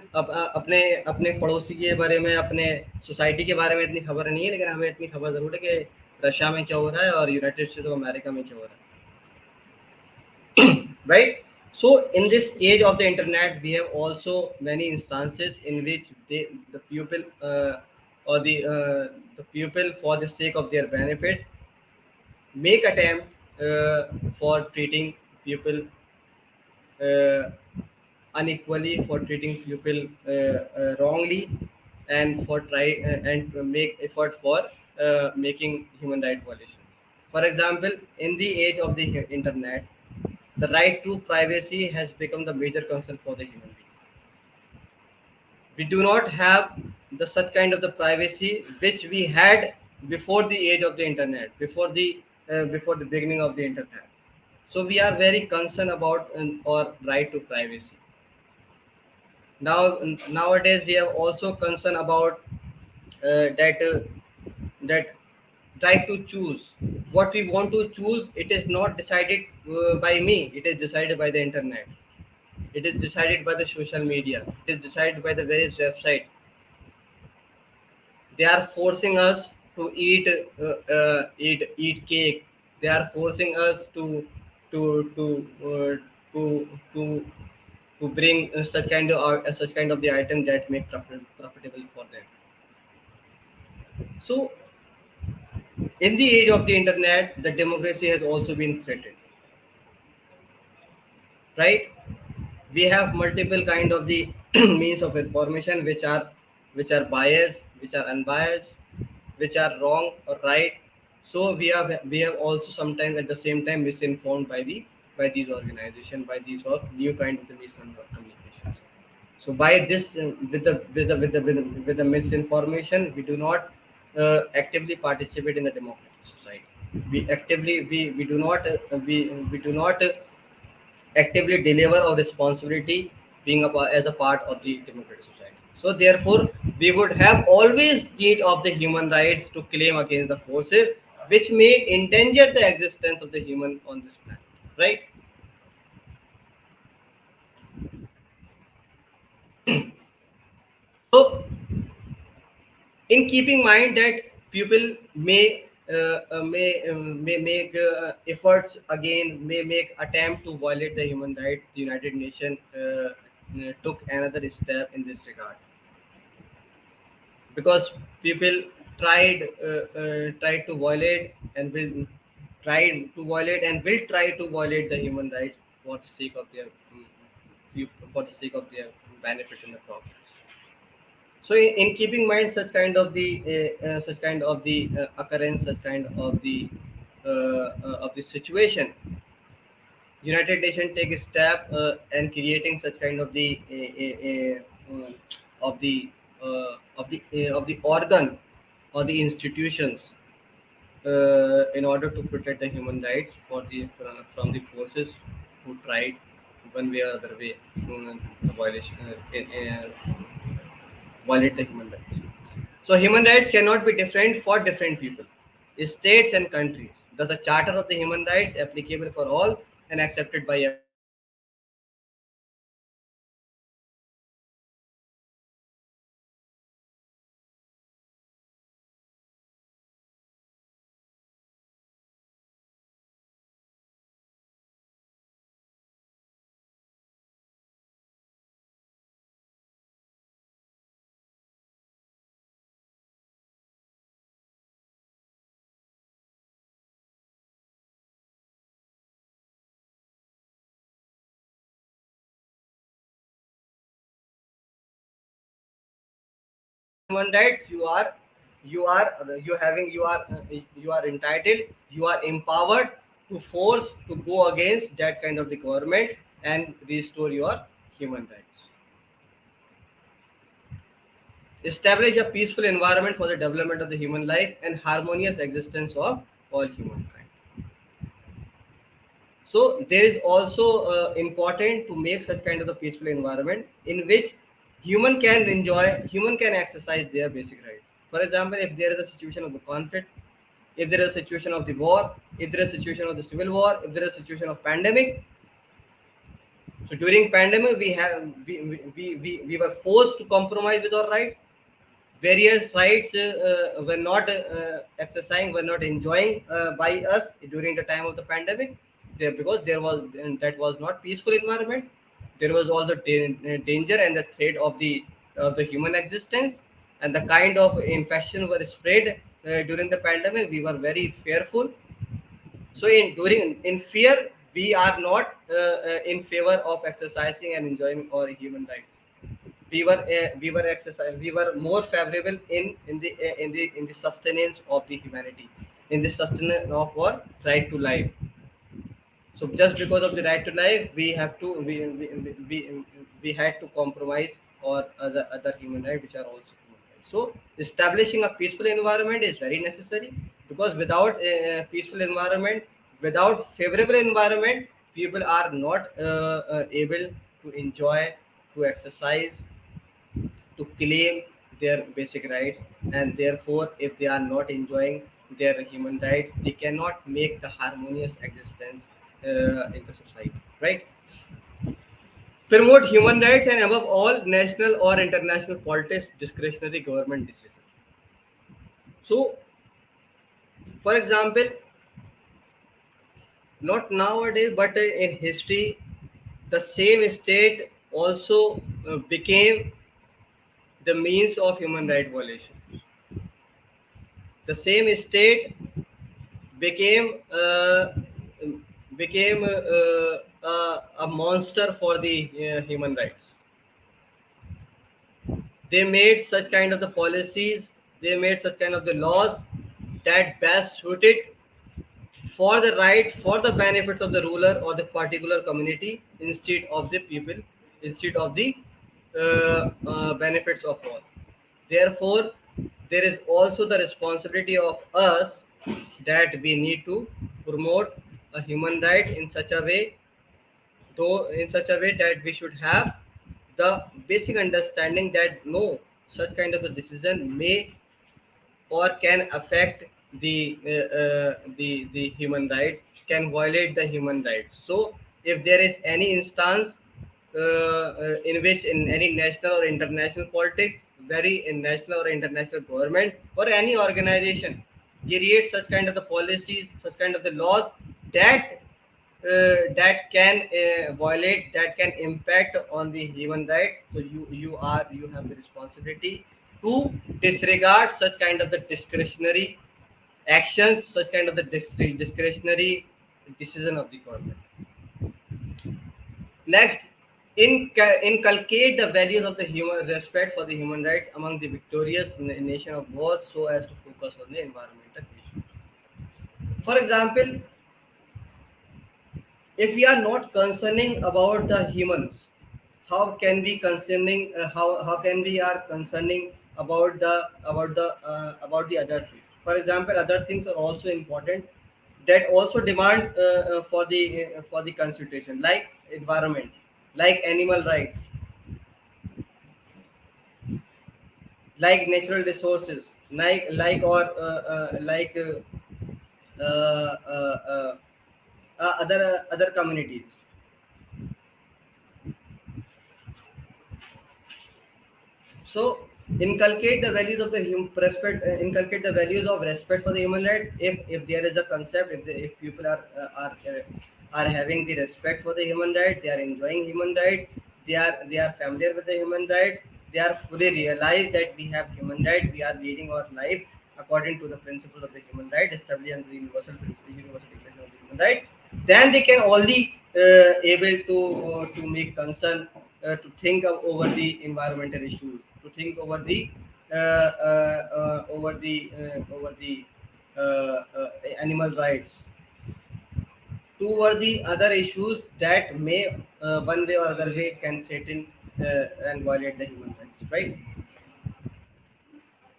अपने पड़ोसी के बारे में, अपने सोसाइटी के बारे में इतनी खबर नहीं है, लेकिन हमें इतनी खबर जरूर है कि रशिया में क्या हो रहा है और यूनाइटेड स्टेट्स ऑफ अमेरिका में क्या हो रहा है। Right? So in this age of the internet, we have also many instances in which the people or the people, for the sake of their benefit, make attempt for treating people uh, unequally, for treating people wrongly, and for try and make effort for making human right violation. For example, in the age of the internet, the right to privacy has become the major concern for the human being. We do not have the such kind of the privacy which we had before the age of the internet, before the beginning of the internet. So we are very concerned about our right to privacy. Now nowadays we have also concern about that right to choose what we want to choose. It is not decided by me, it is decided by the internet, it is decided by the social media, it is decided by the various website. They are forcing us to eat cake, they are forcing us to to to bring such kind of the item that make profitable for them. So in the age of the internet, the democracy has also been threatened, right? We have multiple kind of the means of information which are biased, which are unbiased, which are wrong or right. So we have also sometimes at the same time misinformed by these organizations, by these or new kind of the miscommunications. So by this with the misinformation, we do not actively participate in the democratic society. We do not we do not actively deliver our responsibility being as a part of the democratic society. So therefore, we would have always need of the human rights to claim against the forces which may endanger the existence of the human on this planet. Right? So in keeping mind that people may make efforts again, may make attempt to violate the human rights, the United Nations took another step in this regard, because people tried to violate and will try to violate the human rights for the sake of their for the sake of their benefit and the profits. So in keeping mind such kind of the occurrence, such kind of the situation, United Nations take a step and creating such kind of of the of the organ or the institutions in order to protect the human rights for the from the forces who tried one way or other way to violate the human rights. So human rights cannot be different for different people, states and countries. Thus, the Charter of the Human Rights applicable for all and accepted by everyone. So human rights, you are entitled, you are empowered to force to go against that kind of the government and restore your human rights. Establish a peaceful environment for the development of the human life and harmonious existence of all humankind. So there is also important to make such kind of a peaceful environment in which human can exercise their basic rights. For example, if there is a situation of the conflict, if there is a situation of the war, if there is a situation of the civil war, if there is a situation of pandemic. So during pandemic, we were forced to compromise with our rights. Various rights were not exercising, were not enjoying by us during the time of the pandemic, there because there was that was not peaceful environment. There was also danger and the threat of the human existence, and the kind of infection were spread during the pandemic. We were very fearful. So in fear, we are not in favor of exercising and enjoying our human rights. We were more favorable in the sustenance of the humanity, in the sustenance of our right to life. So just because of the right to life, we have to we had to compromise or other human rights which are also human rights. So establishing a peaceful environment is very necessary, because without a peaceful environment, without favorable environment, people are not able to enjoy, to exercise, to claim their basic rights, and therefore if they are not enjoying their human rights, they cannot make the harmonious existence in the society, right? Promote human rights and above all national or international politics discretionary government decision. So for example, not nowadays but in history, the same state also became the means of human right violation. The same state became a monster for the human rights. They made such kind of the policies, they made such kind of the laws that best suited for the right, for the benefits of the ruler or the particular community, instead of the people, instead of the benefits of all. Therefore, there is also the responsibility of us that we need to promote a human right in such a way, though in such a way that we should have the basic understanding that no such kind of a decision may or can affect the human right, can violate the human rights. So if there is any instance in which in any national or international politics, very in national or international government or any organization creates such kind of the policies, such kind of the laws that that can violate, that can impact on the human rights, so you have the responsibility to disregard such kind of the discretionary actions, such kind of the discretionary decision of the government. Next, inculcate the values of the human respect for the human rights among the victorious nation of wars, so as to focus on the environmental issues. For example, if we are not concerning about the humans, how can we concerning how can we are concerning about the other things? For example, other things are also important that also demand for the consultation, like environment, like animal rights, like natural resources, like or like uh, uh, uh, other communities. So inculcate the values of the respect, inculcate the values of respect for the human rights. If there is a concept, if people are having the respect for the human rights, they are enjoying human rights, they are familiar with the human rights, they are fully realized that we have human rights, we are leading our life according to the principles of the human rights established under the universal declaration of the human rights, then they can only able to make concern, to think of over the environmental issues, to think over the animal rights, toward the other issues that may one way or other way can threaten and violate the human rights, right?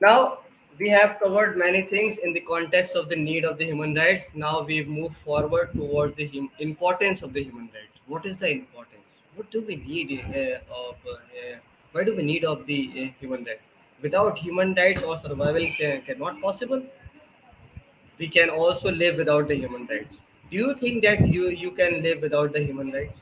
Now we have covered many things in the context of the need of the human rights. Now we move forward towards the importance of the human rights. What is the importance? What do we need why do we need of the human rights? Without human rights, our survival cannot possible. We can also live without the human rights. Do you think that you can live without the human rights?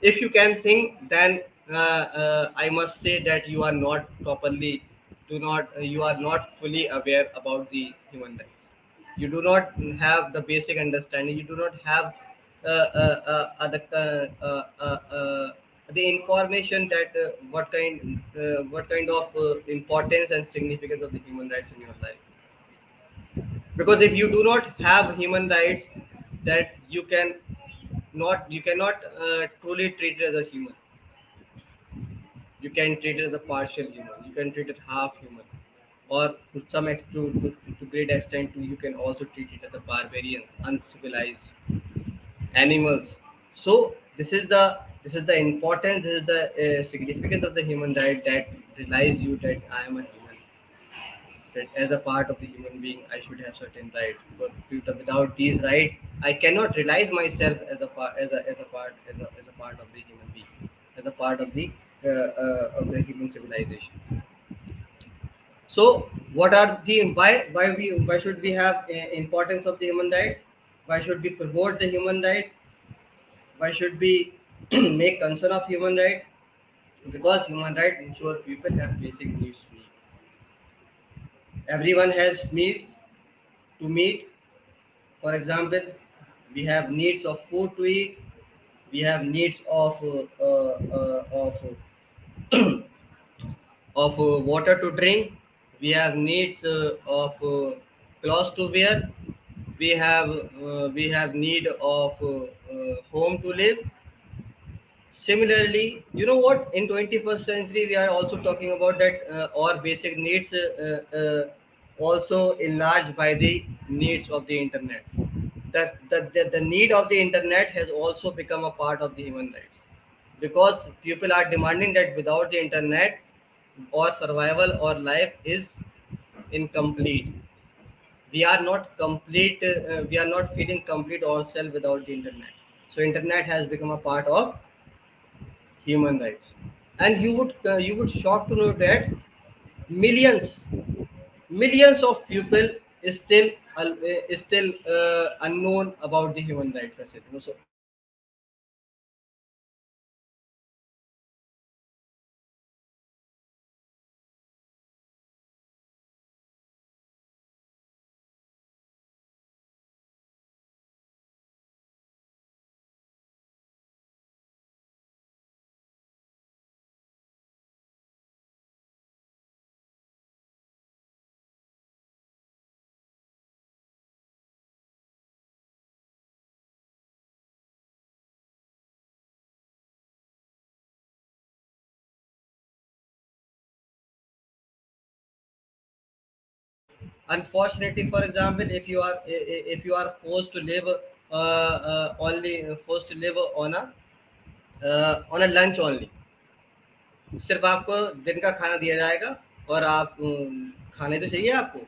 If you can think, then I must say that you are not properly, do not you are not fully aware about the human rights. You do not have the basic understanding, you do not have the information that what kind of importance and significance of the human rights in your life. Because if you do not have human rights, that you cannot truly treat it as a human. You can treat it as a partial human, you can treat it half human, or to some to great extent you can also treat it as a barbarian, uncivilized animals. So this is the importance, this is the significance of the human right, that realize you that I am a human, that as a part of the human being I should have certain rights, because without these rights I cannot realize myself as a part, as a part of the human being, as a part of the human civilization. So what are the why should we have importance of the human right? Why should we promote the human right? Why should we make concern of human right? Because human right ensure people have basic needs to meet. Everyone has need to meet. For example, we have needs of food to eat. We have needs of water to drink. We have needs of clothes to wear. We have need of home to live. Similarly, you know what? In 21st century, we are also talking about that our basic needs. also enlarged by the needs of the internet. The need of the internet has also become a part of the human rights, because people are demanding that without the internet, or survival or life is incomplete. We are not complete. We are not feeling complete ourselves without the internet. So internet has become a part of human rights. And you would shock to know that millions millions of people is still unknown about the human rights facility. So unfortunately, for example, if you are if you are forced to live on a unfortunately, for example, if you are forced to live only forced to live on a lunch only, सिर्फ आपको दिन का खाना दिया जाएगा, और आप खाने तो चाहिए आपको,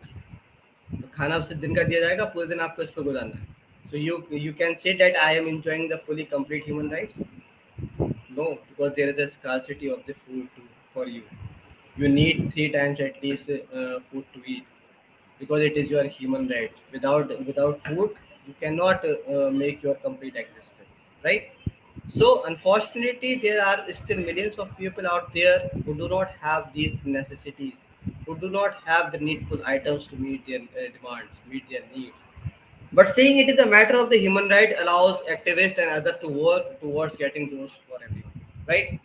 तो खाना सिर्फ दिन का दिया जाएगा, पूरे दिन आपको इस पर गुजारना है. So you can say that I am enjoying the fully complete human rights. No, because there is a scarcity of the food for you. You need three times at least food to eat, because it is your human right. Without food, you cannot make your complete existence, right? So unfortunately, there are still millions of people out there who do not have these necessities, who do not have the needful items to meet their demands, meet their needs. But saying it is a matter of the human right allows activists and others to work towards getting those for everyone, right?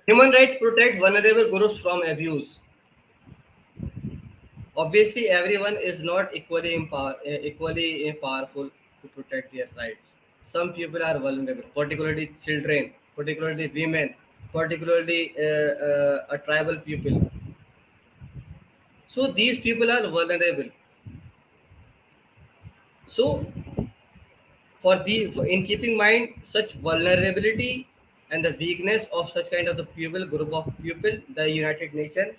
Human rights protect vulnerable groups from abuse. Obviously, everyone is not equally powerful to protect their rights. Some people are vulnerable, particularly children, particularly women, particularly a tribal people. So these people are vulnerable. So in keeping mind such vulnerability and the weakness of such kind of the people, group of people, the United Nations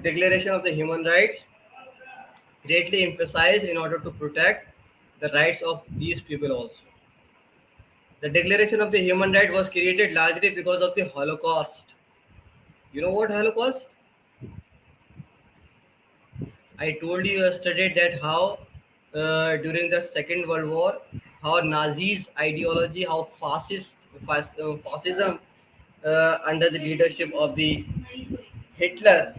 Declaration of the Human Rights greatly emphasized in order to protect the rights of these people also. The Declaration of the Human Rights was created largely because of the Holocaust. You know what Holocaust? I told you yesterday that how during the Second World War, how Nazis ideology, how fascism under the leadership of the Hitler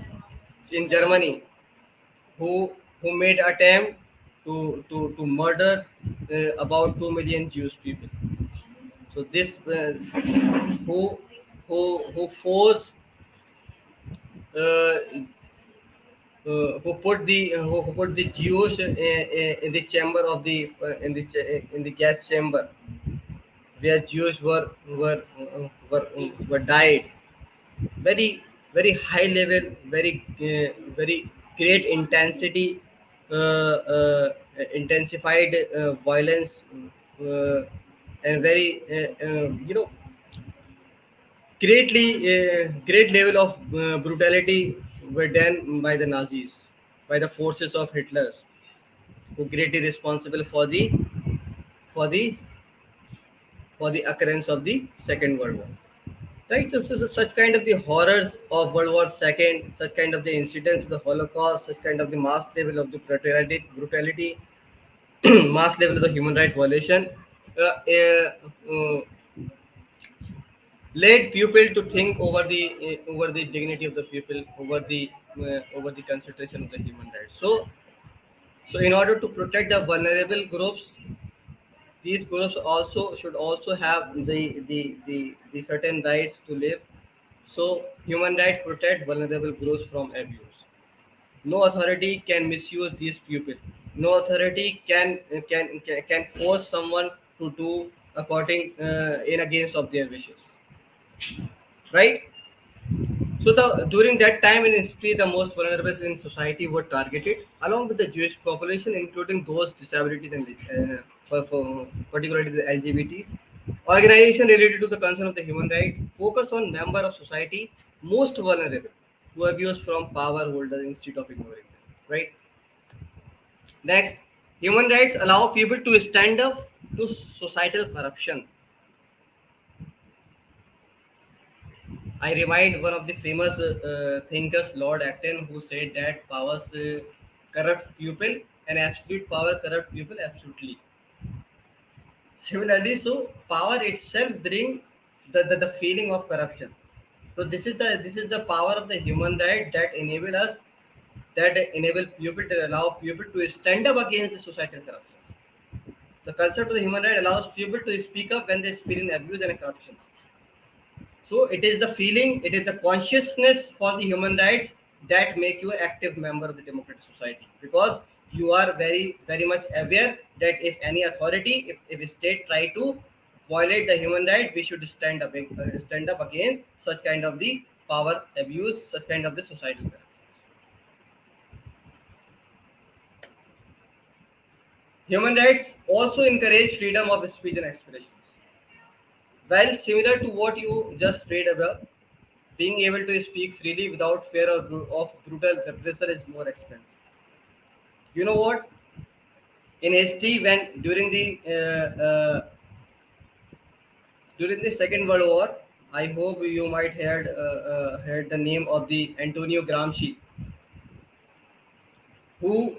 in Germany, who made attempt to murder about 2 million Jewish people. So this who who forced uh, who put the Jews in the chamber of the in the gas chamber where Jews were died. Very very high level, very great intensity, intensified violence, uh, and very great level of brutality were done by the Nazis, by the forces of Hitler, who greatly responsible for the for the occurrence of the Second World War. Right, so such kind of the horrors of World War II, such kind of the incidents of the Holocaust, such kind of the mass level of the brutality, mass level of the human rights violation, led people to think over the dignity of the people, over the consideration of the human rights. So in order to protect the vulnerable groups, these groups also should also have the certain rights to live. So human rights protect vulnerable groups from abuse. No authority can misuse these people. No authority can force someone to do according in against of their wishes. Right? So the during that time in history, the most vulnerable in society were targeted, along with the Jewish population, including those disabilities and particularly the LGBTs. Organization related to the concern of the human right focus on member of society most vulnerable to abuse from power holders instead of ignoring them. Right. Next, human rights allow people to stand up to societal corruption. I remind one of the famous thinkers, Lord Acton, who said that powers corrupt people and absolute power corrupt people absolutely. Similarly, so power itself bring the feeling of corruption. So this is the power of the human right that enable people to allow people to stand up against the societal corruption. The concept of the human right allows people to speak up when they experience abuse and corruption. So it is the feeling, it is the consciousness for the human rights that make you an active member of the democratic society, because you are very much aware that if any authority, if a state try to violate the human right, we should stand up against such kind of the power abuse, such kind of the societal corruption. Human rights also encourage freedom of speech and expression. Well, similar to what you just read about, being able to speak freely without fear of brutal reprisal is more expensive. You know what? In history, when during the Second World War, I hope you might heard the name of the Antonio Gramsci, who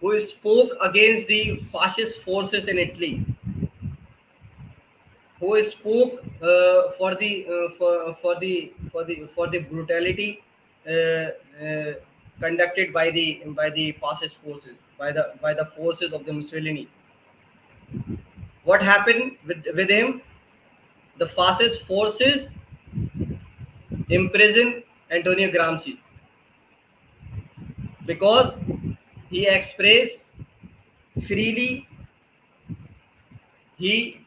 who spoke against the fascist forces in Italy, who spoke for the brutality uh, uh, conducted by the fascist forces, by the forces of the Mussolini. What happened with him? The fascist forces imprisoned Antonio Gramsci because he expressed freely. He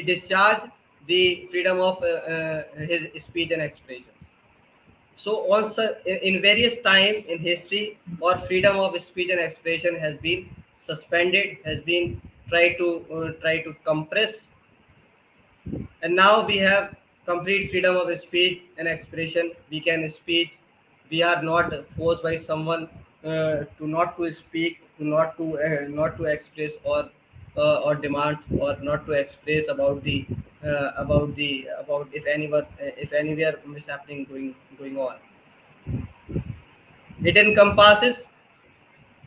discharged the freedom of his speech and expressions. So also in various time in history, our freedom of speech and expression has been suspended, has been try to compress, and now we have complete freedom of speech and expression. We can speak. We are not forced by someone to not to speak, to not to express or demand, or not to express about if anywhere mishappening going on. It encompasses,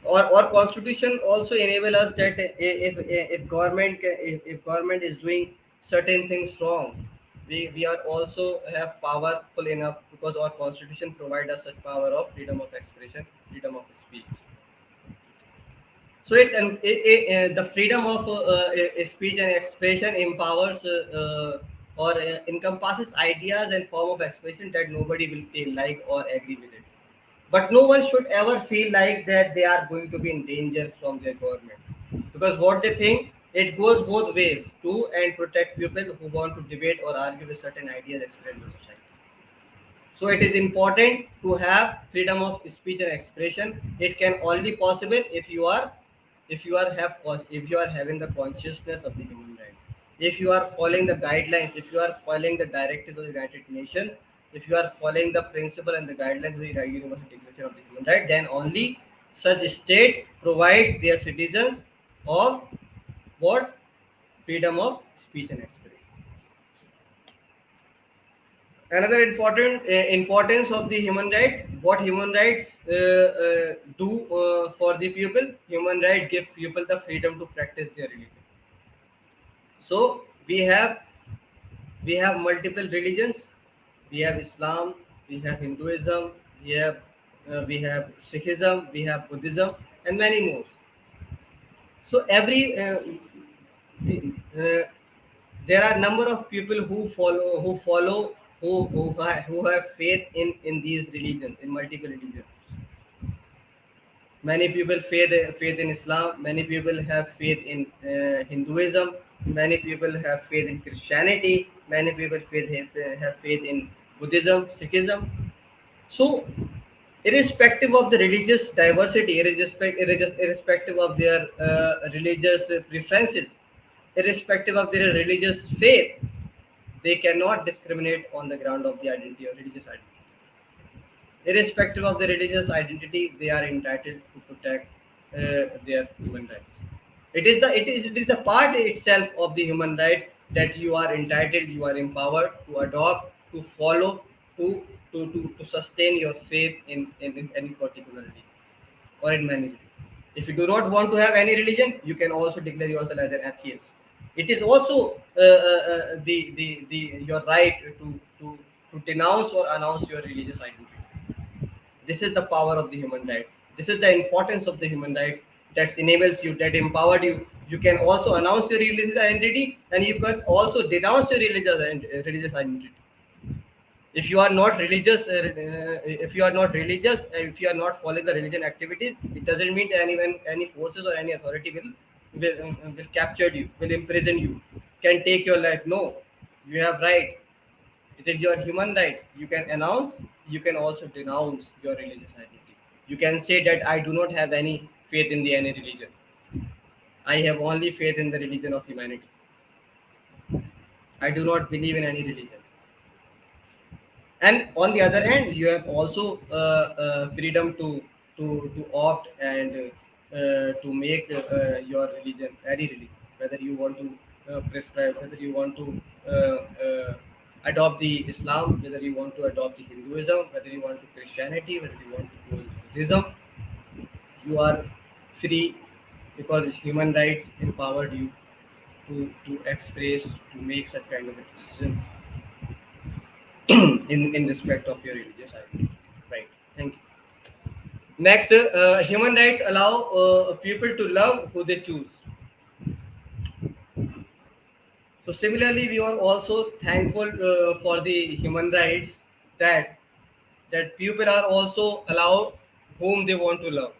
or constitution also enable us that if government is doing certain things wrong, we are also have powerful enough, because our constitution provide us such power of freedom of expression, freedom of speech. So the freedom of speech and expression empowers or encompasses ideas and form of expression that nobody will feel like or agree with it. But no one should ever feel like that they are going to be in danger from their government, because what they think, it goes both ways to and protect people who want to debate or argue with certain ideas expressed in the society. So it is important to have freedom of speech and expression. It can only possible if you are having the consciousness of the human rights, if you are following the guidelines, if you are following the directives of the United Nations, if you are following the principle and the guidelines of the Universal Declaration of the Human Rights, then only such state provides their citizens of what? Freedom of speech and expression. Another important importance of the human right, what human rights do for the people. Human rights give people the freedom to practice their religion. So we have multiple religions. We have Islam, we have Hinduism, we have Sikhism, we have Buddhism, and many more. So the, uh, there are number of people who have faith in these religions, in multiple religions. Many people faith in Islam, many people have faith in Hinduism, Many people have faith in Christianity. Many people have faith in Buddhism, Sikhism. So, irrespective of the religious diversity, irrespective of their religious preferences, irrespective of their religious faith, they cannot discriminate on the ground of the identity or religious identity. Irrespective of the religious identity, they are entitled to protect their human rights. It is the part itself of the human right that you are entitled, you are empowered to adopt, to follow, to sustain your faith in any particular religion or in many religions. If you do not want to have any religion, you can also declare yourself as an atheist. It is also the your right to denounce or announce your religious identity. This is the power of the human right. This is the importance of the human right that enables you, that empowered you. You can also announce your religious identity, and you can also denounce your religious identity. If you are not religious, if you are not religious, if you are not following the religion activities, it doesn't mean that any forces or any authority will capture you, will imprison you, can take your life. No, you have right. It is your human right. You can announce, you can also denounce your religious identity. You can say that I do not have any faith in the any religion. I have only faith in the religion of humanity. I do not believe in any religion. And on the other hand, you have also freedom to opt and to make your religion any religion, whether you want to prescribe, whether you want to adopt the Islam, whether you want to adopt the Hinduism, whether you want to Christianity, whether you want to go into Buddhism. You are free because human rights empowered you to express, to make such kind of a decision in respect of your religious identity. Right. Thank you. Next, human rights allow people to love who they choose. So similarly, we are also thankful for the human rights that people are also allowed whom they want to love,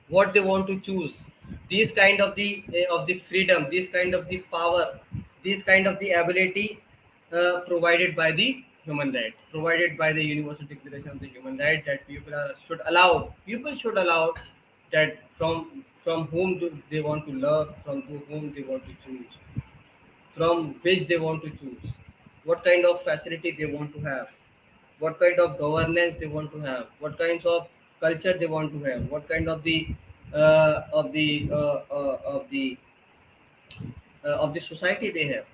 what they want to choose. These kind of the freedom, these kind of the power, these kind of the ability provided by the human right, provided by the Universal Declaration of the Human Right, that people should allow that from whom do they want to love, from whom they want to choose, from which they want to choose, what kind of facility they want to have, what kind of governance they want to have, what kinds of culture they want to have, what kind of the of the of the society they have.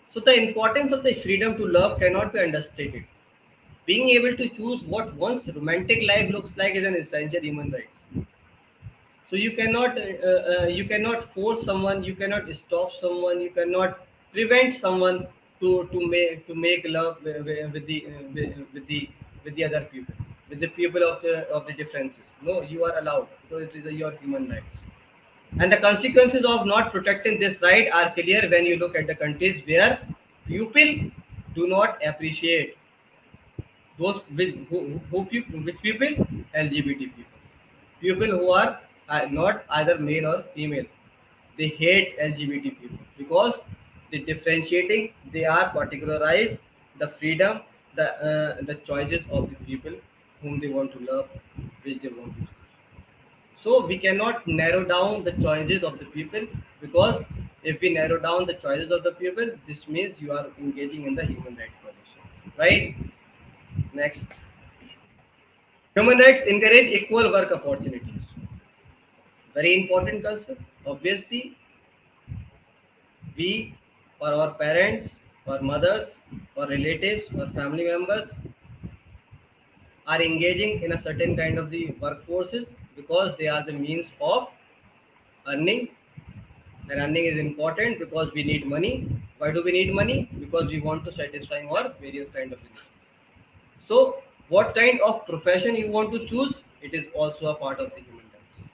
So the importance of the freedom to love cannot be understated. Being able to choose what one's romantic life looks like is an essential human right. So you cannot force someone, you cannot stop someone, you cannot prevent someone to make love with the with the with the other people, with the people of the differences. No, you are allowed because it is your human rights. And the consequences of not protecting this right are clear when you look at the countries where people do not appreciate those which people, LGBT people who are not either male or female. They hate LGBT people because they differentiating, they are particularized the freedom, the choices of the people whom they want to love, which they want to choose. So we cannot narrow down the choices of the people, because if we narrow down the choices of the people, this means you are engaging in the human rights violation. Right? Next. Human rights encourage equal work opportunities. Very important concept. Obviously, we or our parents or mothers or relatives or family members are engaging in a certain kind of the workforces because they are the means of earning. And earning is important because we need money. Why do we need money? Because we want to satisfy our various kind of needs. So, what kind of profession you want to choose, it is also a part of the human rights.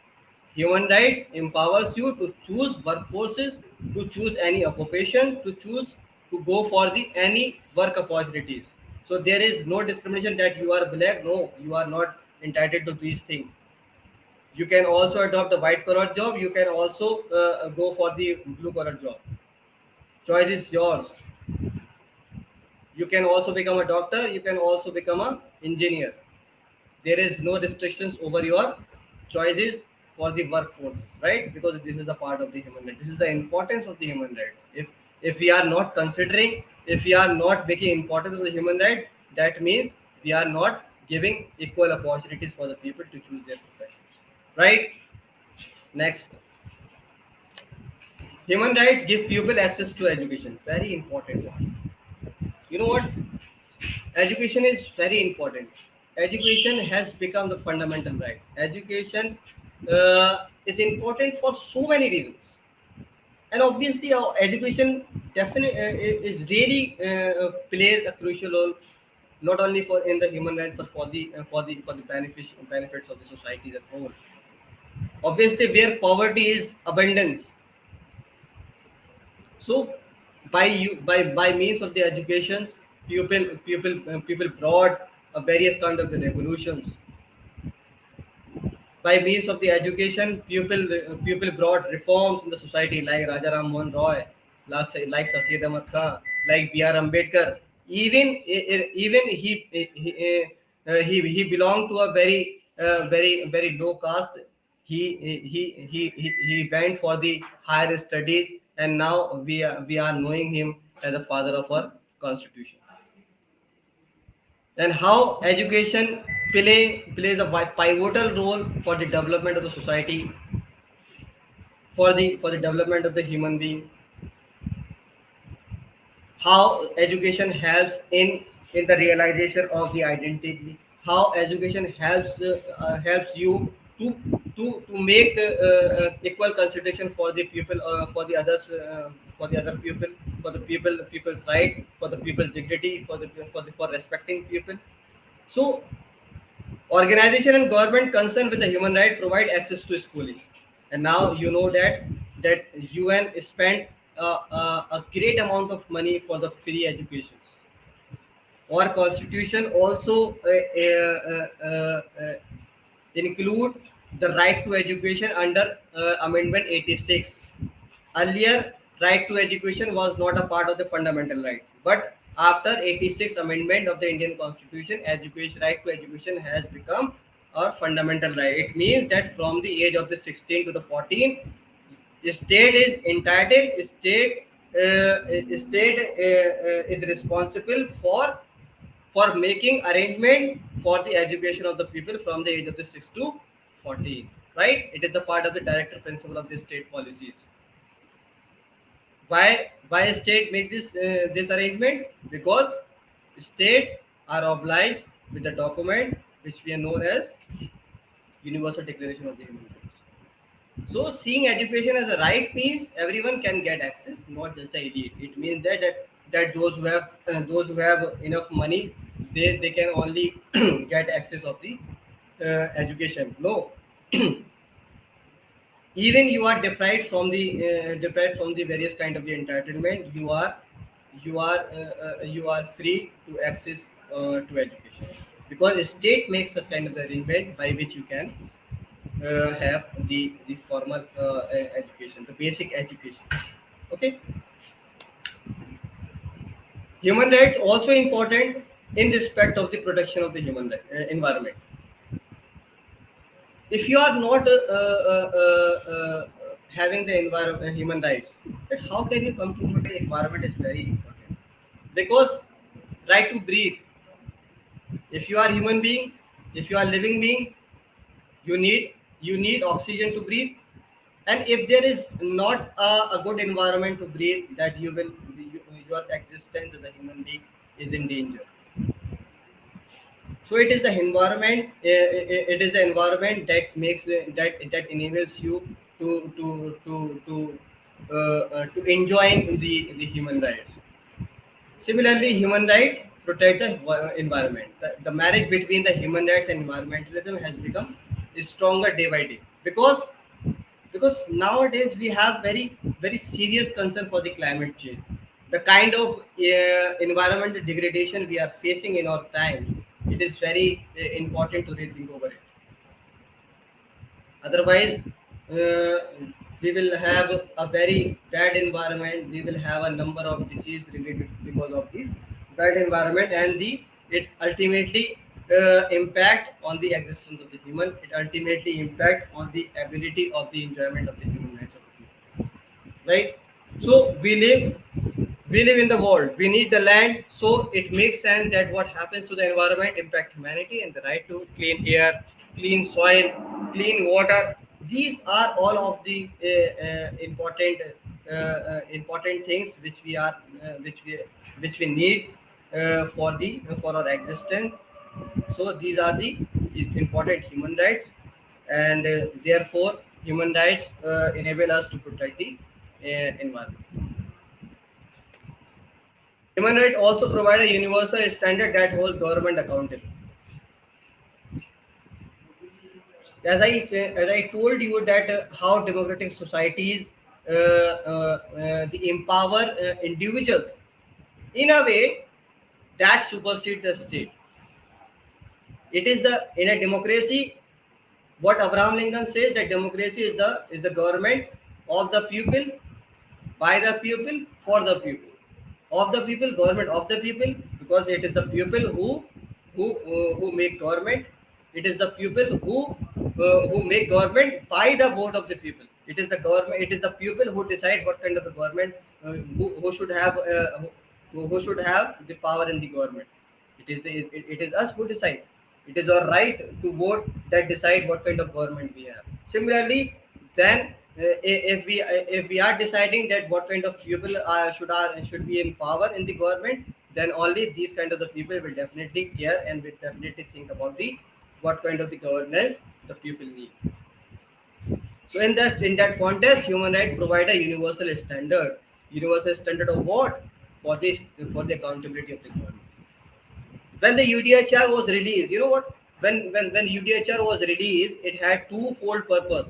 Human rights empowers you to choose workforces, to choose any occupation, to choose to go for the any work opportunities. So there is no discrimination that you are black. No, you are not entitled to these things. You can also adopt a white collar job. You can also go for the blue collar job. Choice is yours. You can also become a doctor, you can also become a engineer. There is no restrictions over your choices for the workforce, right? Because this is the part of the human right. This is the importance of the human rights. If we are not considering, if we are not making importance of the human right, that means we are not giving equal opportunities for the people to choose their professions, right? Next, human rights give people access to education. Very important one. You know what? Education is very important. Education has become the fundamental right. Education is important for so many reasons, and obviously, our education definitely is really plays a crucial role, not only for in the human right, but for the benefits of the society as a whole. Obviously, where poverty is abundance, so by means of the educations, people brought various kind of the revolutions. By means of the education, people brought reforms in the society like Raja Ram Mohan Roy, like Sasi Ahmad Khan, like B.R. Ambedkar. Even he belonged to a very low caste. He went for the higher studies, and now we are knowing him as the father of our constitution. And how education plays a pivotal role for the development of the society, for the development of the human being. How education helps in the realization of the identity. How education helps you to to make equal consideration for the people, for the others, for the other people, for the people's right, for the people's dignity, for respecting people. So organization and government concerned with the human right provide access to schooling. And now you know that UN spent a great amount of money for the free education. Our constitution also include the right to education under Amendment 86. Earlier, right to education was not a part of the fundamental right, but after 86 amendment of the Indian Constitution, education right to education has become a fundamental right. It means that from the age of the 16 to the 14, state is entitled, state is responsible for making arrangement for the education of the people from the age of the 6 to 14, right? It is the part of the director principle of the state policies. Why state make this arrangement? Because states are obliged with the document which we are known as Universal Declaration of the Human Rights. So seeing education as a right means everyone can get access, not just the elite. It means that those who have enough money, they can only get access of the education. No, even you are deprived from the various kind of the entitlement. You are free to access to education, because the state makes such kind of arrangement by which you can have the formal education, the basic education. Okay, human rights also important in respect of the protection of the environment. If you are not having the environment human rights, then how can you come to know the environment is very important? Because right to breathe, if you are human being, if you are living being, you need oxygen to breathe. And if there is not a good environment to breathe, that your existence as a human being is in danger. So it is the environment, it is the environment that makes that enables you to enjoying the human rights. Similarly, human rights protect the environment. The marriage between the human rights and environmentalism has become stronger day by day, because nowadays we have very serious concern for the climate change. The kind of environmental degradation we are facing in our time, it is very important to rethink over it. Otherwise, uh, we will have a very bad environment. We will have a number of disease related because of this bad environment, and the it ultimately impact on the existence of the human. It ultimately impact on the ability of the enjoyment of the human nature of the people, right? So we live in the world, we need the land, so it makes sense that what happens to the environment impact humanity, and the right to clean air, clean soil, clean water. These are all of the important things which we are which we need for our existence. So these are the important human rights, and therefore human rights enable us to protect the environment. Human rights also provide a universal standard that holds government accountable. As I told you that how democratic societies the empower individuals in a way that supersedes the state. It is the in a democracy what Abraham Lincoln says, that democracy is the government of the people, by the people, for the people, of the people, government of the people, because it is the people who make government. It is the people who make government by the vote of the people. It is the government. It is the people who decide what kind of the government who should have who should have the power in the government. It is us who decide. It is our right to vote that decide what kind of government we have. Similarly, then if we are deciding that what kind of people should be in power in the government, then only these kind of the people will definitely care and will definitely think about the what kind of the governance the people need. So in that context, human rights provide a universal standard. Universal standard of what? For this, for the accountability of the government. When the UDHR was released, you know what? When UDHR was released, it had twofold purpose.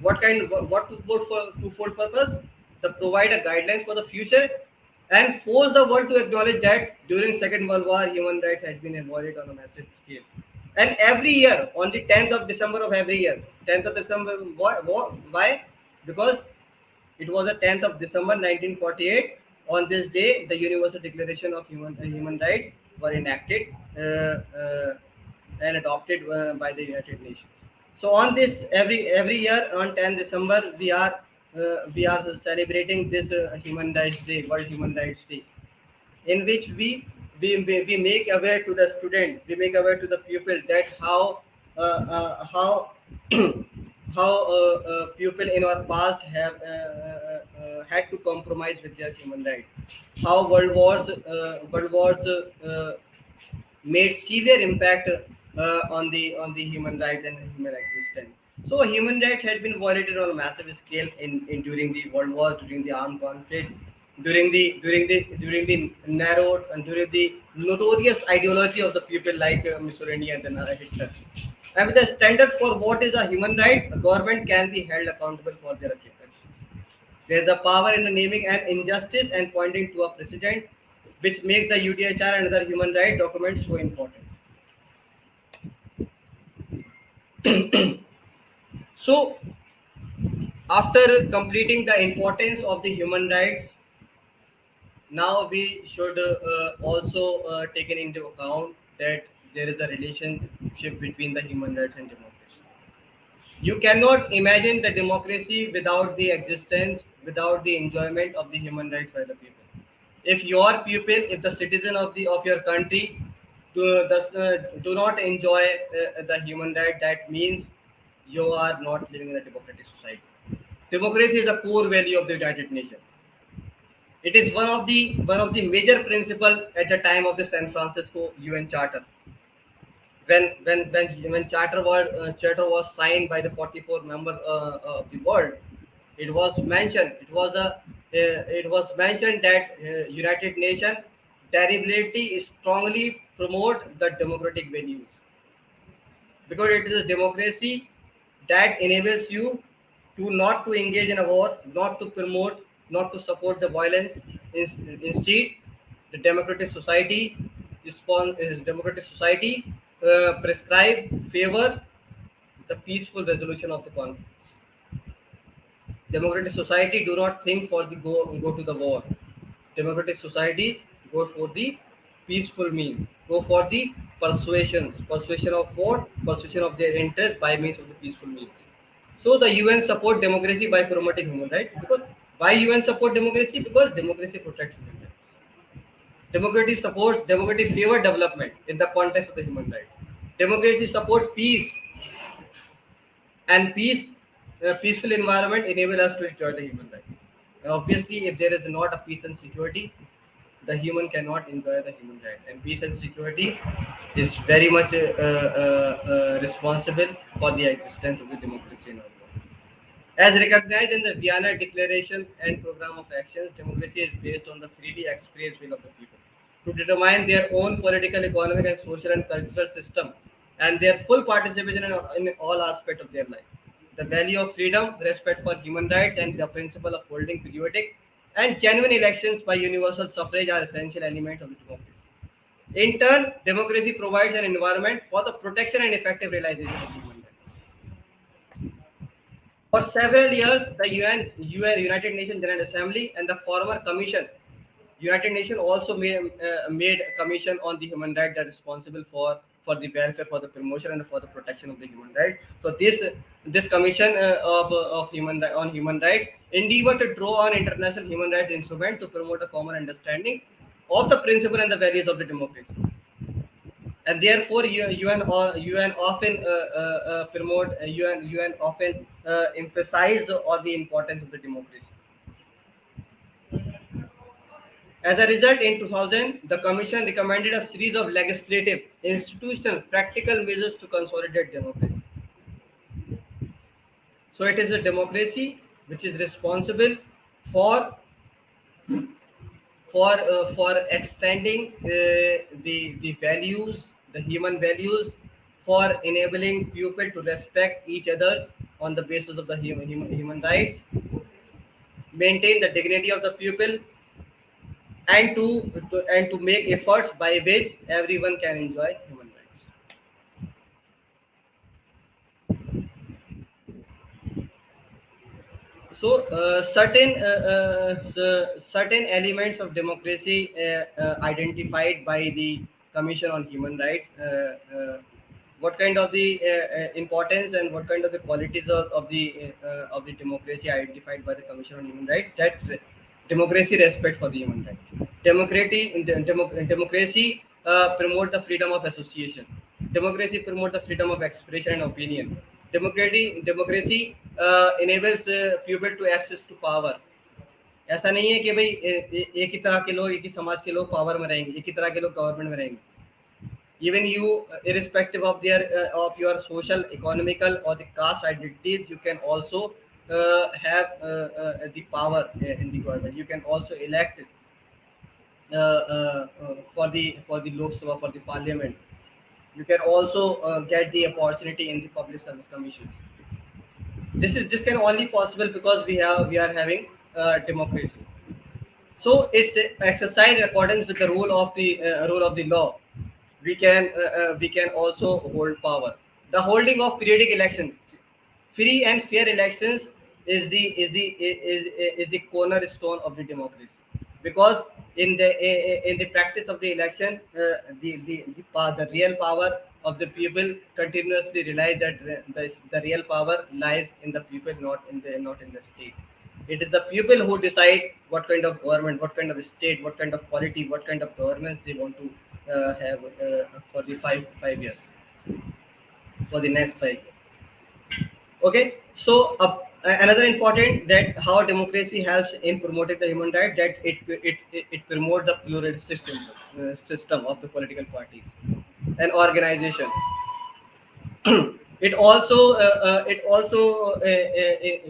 What twofold purpose? To provide a guidelines for the future and force the world to acknowledge that during Second World War, human rights had been violated on a massive scale. And every year, on the 10th of December of every year, 10th of December, why? Because it was the 10th of December 1948. On this day, the Universal Declaration of Human Rights were enacted and adopted by the United Nations. So on this, every year on 10th December, we are celebrating this Human Rights Day, World Human Rights Day, in which we make aware to the student, we make aware to the pupil that how how people in our past have had to compromise with their human rights, how world wars made severe impact on the human rights and human existence. So human rights had been violated on a massive scale in during the world war, during the armed conflict, during the narrow and during the notorious ideology of the people like Mussolini and then Hitler. And with the standard for what is a human right, the government can be held accountable for their actions. There is the power in the naming an injustice and pointing to a precedent, which makes the UDHR and other human rights documents so important. So, after completing the importance of the human rights, now we should also take into account that there is a relationship between the human rights and democracy. You cannot imagine the democracy without the existence, without the enjoyment of the human rights by the people. If your people, if the citizen of your country do not enjoy the human right, that means you are not living in a democratic society. Democracy is a core value of the United Nations. It is one of the major principles at the time of the San Francisco UN Charter. When charter was signed by the 44 member of the world, it was mentioned that United Nations deliberately strongly promote the democratic values, because it is a democracy that enables you to not to engage in a war, not to promote, not to support the violence. Instead, the democratic society prescribe favor the peaceful resolution of the conflicts. Democratic society do not think for the go to the war. Democratic societies go for the peaceful means, go for the persuasion of what? Persuasion of their interest by means of the peaceful means. So the UN support democracy by promoting human rights. Because why UN support democracy? Because democracy protects human rights. Democracy favor development in the context of the human rights. Democracy support peace, and peaceful environment enable us to enjoy the human right. And obviously, if there is not a peace and security, the human cannot enjoy the human right. And peace and security is very much responsible for the existence of the democracy in our world. As recognized in the Vienna Declaration and Program of Actions, democracy is based on the freely expressed will of the people to determine their own political, economic, and social and cultural system and their full participation in all aspects of their life. The value of freedom, respect for human rights, and the principle of holding periodic and genuine elections by universal suffrage are essential elements of the democracy. In turn, democracy provides an environment for the protection and effective realization of human rights. For several years, the United Nations General Assembly, and the former Commission, United Nations also made a commission on the human rights that are responsible for the welfare, for the promotion, and for the protection of the human rights. So this commission of human rights endeavor to draw on international human rights instrument to promote a common understanding of the principle and the values of the democracy. And therefore UN often promote UN often emphasize on the importance of the democracy. As a result, in 2000, the Commission recommended a series of legislative, institutional, practical measures to consolidate democracy. So it is a democracy which is responsible for for extending the values, the human values, for enabling people to respect each others on the basis of the human rights, maintain the dignity of the people, and to make efforts by which everyone can enjoy human rights. So certain elements of democracy identified by the Commission on Human Rights. What kind of the importance and what kind of the qualities of the democracy identified by the Commission on Human Rights? That democracy respect for the human right. Democracy promote the freedom of association. Democracy promote the freedom of expression and opinion. Democracy enables people to access to power. ऐसा नहीं है कि भाई एक ही तरह के लोग, एक ही समाज के लोग पावर में रहेंगे, एक ही तरह के लोग गवर्नमेंट में रहेंगे. Even you, irrespective of their of your social, economical, or the caste identities, you can also have the power in the government. You can also elect for the Lok Sabha, for the parliament. You can also get the opportunity in the public service commissions. This can only possible because we are having democracy. So it's exercised in accordance with the rule of the law. We can also hold power. The holding of periodic elections, free and fair elections, is the cornerstone of the democracy. Because in the practice of the election, the real power of the people continuously realize that the real power lies in the people, not in the state. It is the people who decide what kind of government, what kind of state, what kind of polity, what kind of governance they want to have for the five years, for the next 5 years. Okay, so another important that how democracy helps in promoting the human right, that it promotes the plural system of the political parties and organization. It also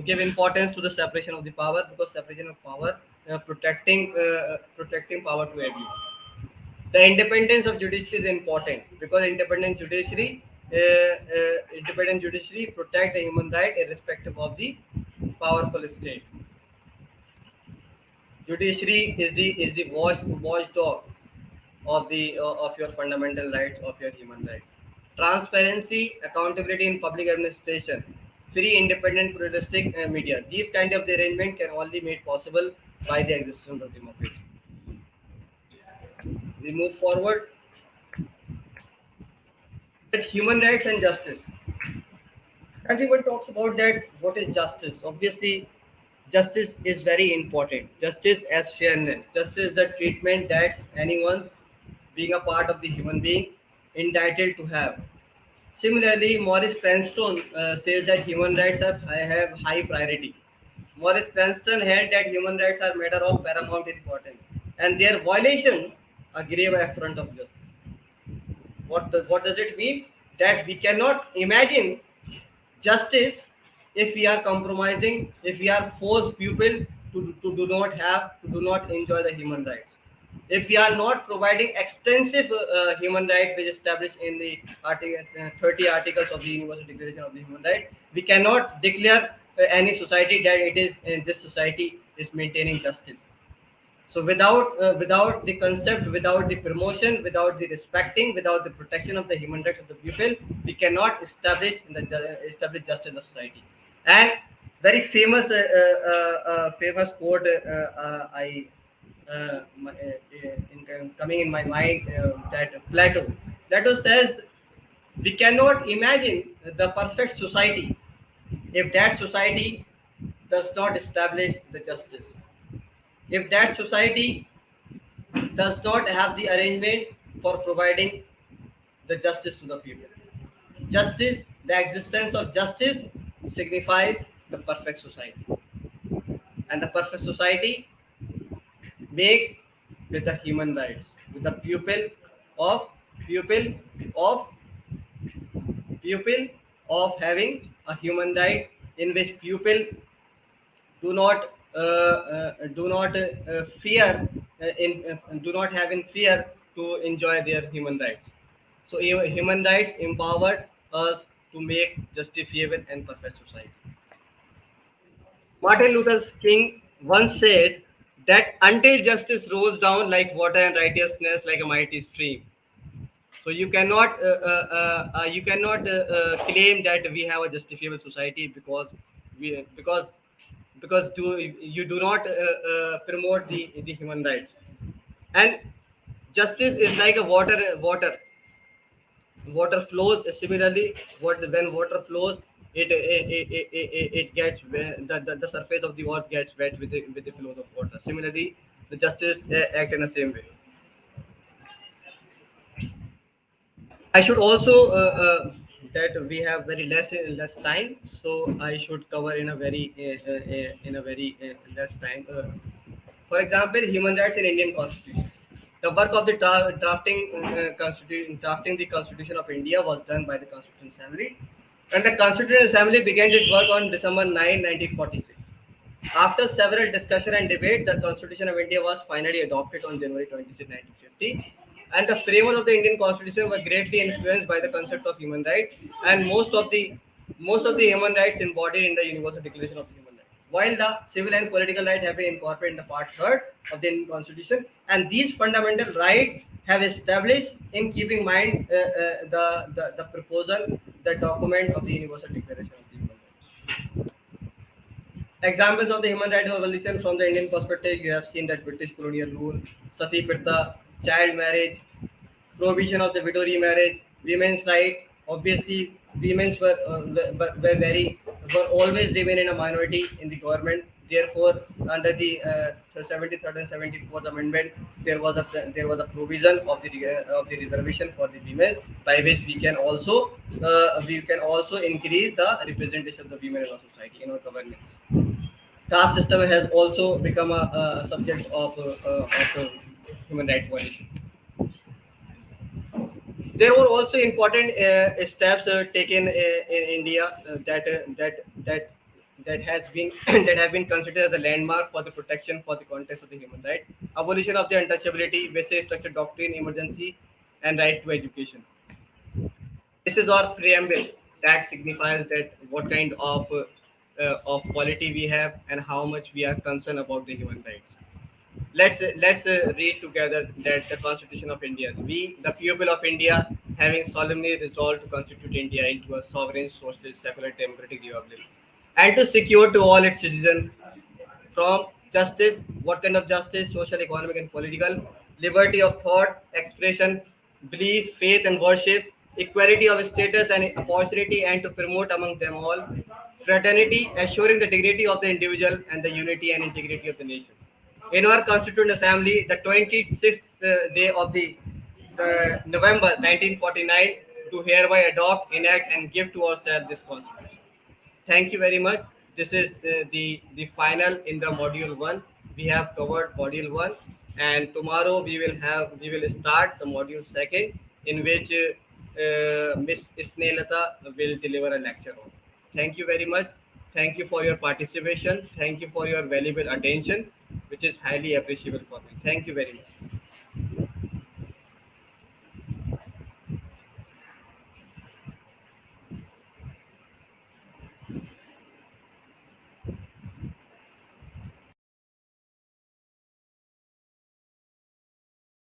give importance to the separation of the power, because separation of power protecting power to everyone. The independence of judiciary is important because independent judiciary protect the human right irrespective of the powerful state. Judiciary is the watchdog of your fundamental rights, of your human rights. Transparency, accountability in public administration, free, independent, pluralistic media. These kind of the arrangement can only made possible by the existence of democracy. We move forward. That human rights and justice. Everyone talks about that. What is justice? Obviously, justice is very important. Justice as fairness. Justice is the treatment that anyone, being a part of the human being, entitled to have. Similarly, Maurice Cranston says that human rights have high priority. Maurice Cranston held that human rights are matter of paramount importance, and their violation a grave affront of justice. What does it mean? That we cannot imagine justice if we are compromising, if we are forced people to do not have, to do not enjoy the human rights, if we are not providing extensive human rights which established in the 30 articles of the Universal Declaration of the Human Rights, we cannot declare any society that it is this society is maintaining justice. So without the concept, without the promotion, without the respecting, without the protection of the human rights of the people, we cannot establish justice in the society. And very famous famous quote I coming in my mind, that Plato says, we cannot imagine the perfect society if that society does not establish the justice, if that society does not have the arrangement for providing the justice to the people. Justice, the existence of justice signifies the perfect society. And the perfect society makes with the human rights, with the of pupil of pupil of having a human right in which pupil do not fear do not have in fear to enjoy their human rights. So human rights empowered us to make justifiable and perfect society. Martin Luther King once said that until justice rolls down like water and righteousness like a mighty stream, so you cannot claim that we have a justifiable society because you do not promote the human rights. And justice is like a water flows similarly. When water flows, it gets the surface of the earth gets wet with the flow of water. Similarly, the justice act in the same way. I should also that we have very less time, so I should cover in a very less time. For example, human rights in Indian Constitution. The work of the drafting the Constitution of India was done by the Constituent Assembly, and the Constituent Assembly began its work on December 9, 1946. After several discussion and debate, the Constitution of India was finally adopted on January 26, 1950. And the framers of the Indian Constitution were greatly influenced by the concept of human rights, and most of the human rights embodied in the Universal Declaration of the Human Rights. While the civil and political rights have been incorporated in the Part 3rd of the Indian Constitution, and these fundamental rights have established in keeping mind the proposal, the document of the Universal Declaration of the Human Rights. Examples of the human rights evolution from the Indian perspective, you have seen that British colonial rule, sati pratha, child marriage, prohibition of the widow remarriage, women's right. Obviously, women's were always remain in a minority in the government. Therefore, under the 73rd and 74th Amendment, there was a provision of the reservation for the women, by which we can also increase the representation of the women in our society, in our governance. Caste system has also become a subject of human rights violation. There were also important steps taken in India that has been that have been considered as a landmark for the protection for the context of the human right. Abolition of the untouchability, basic structure doctrine, emergency, and right to education. This is our preamble that signifies that what kind of quality we have and how much we are concerned about the human rights. Let's read together that the Constitution of India. We, the people of India, having solemnly resolved to constitute India into a sovereign, socialist, secular, democratic republic, and to secure to all its citizens from justice, what kind of justice? Social, economic, and political, liberty of thought, expression, belief, faith, and worship, equality of status and opportunity, and to promote among them all fraternity, assuring the dignity of the individual and the unity and integrity of the nations. In our Constituent Assembly, the 26th day of the November 1949, to hereby adopt, enact, and give to ourselves this Constitution. Thank you very much. This is the final in the module one. We have covered module one, and tomorrow we will start the module second, in which Miss Snelata will deliver a lecture on. Thank you very much. Thank you for your participation. Thank you for your valuable attention, which is highly appreciable for me. Thank you very much.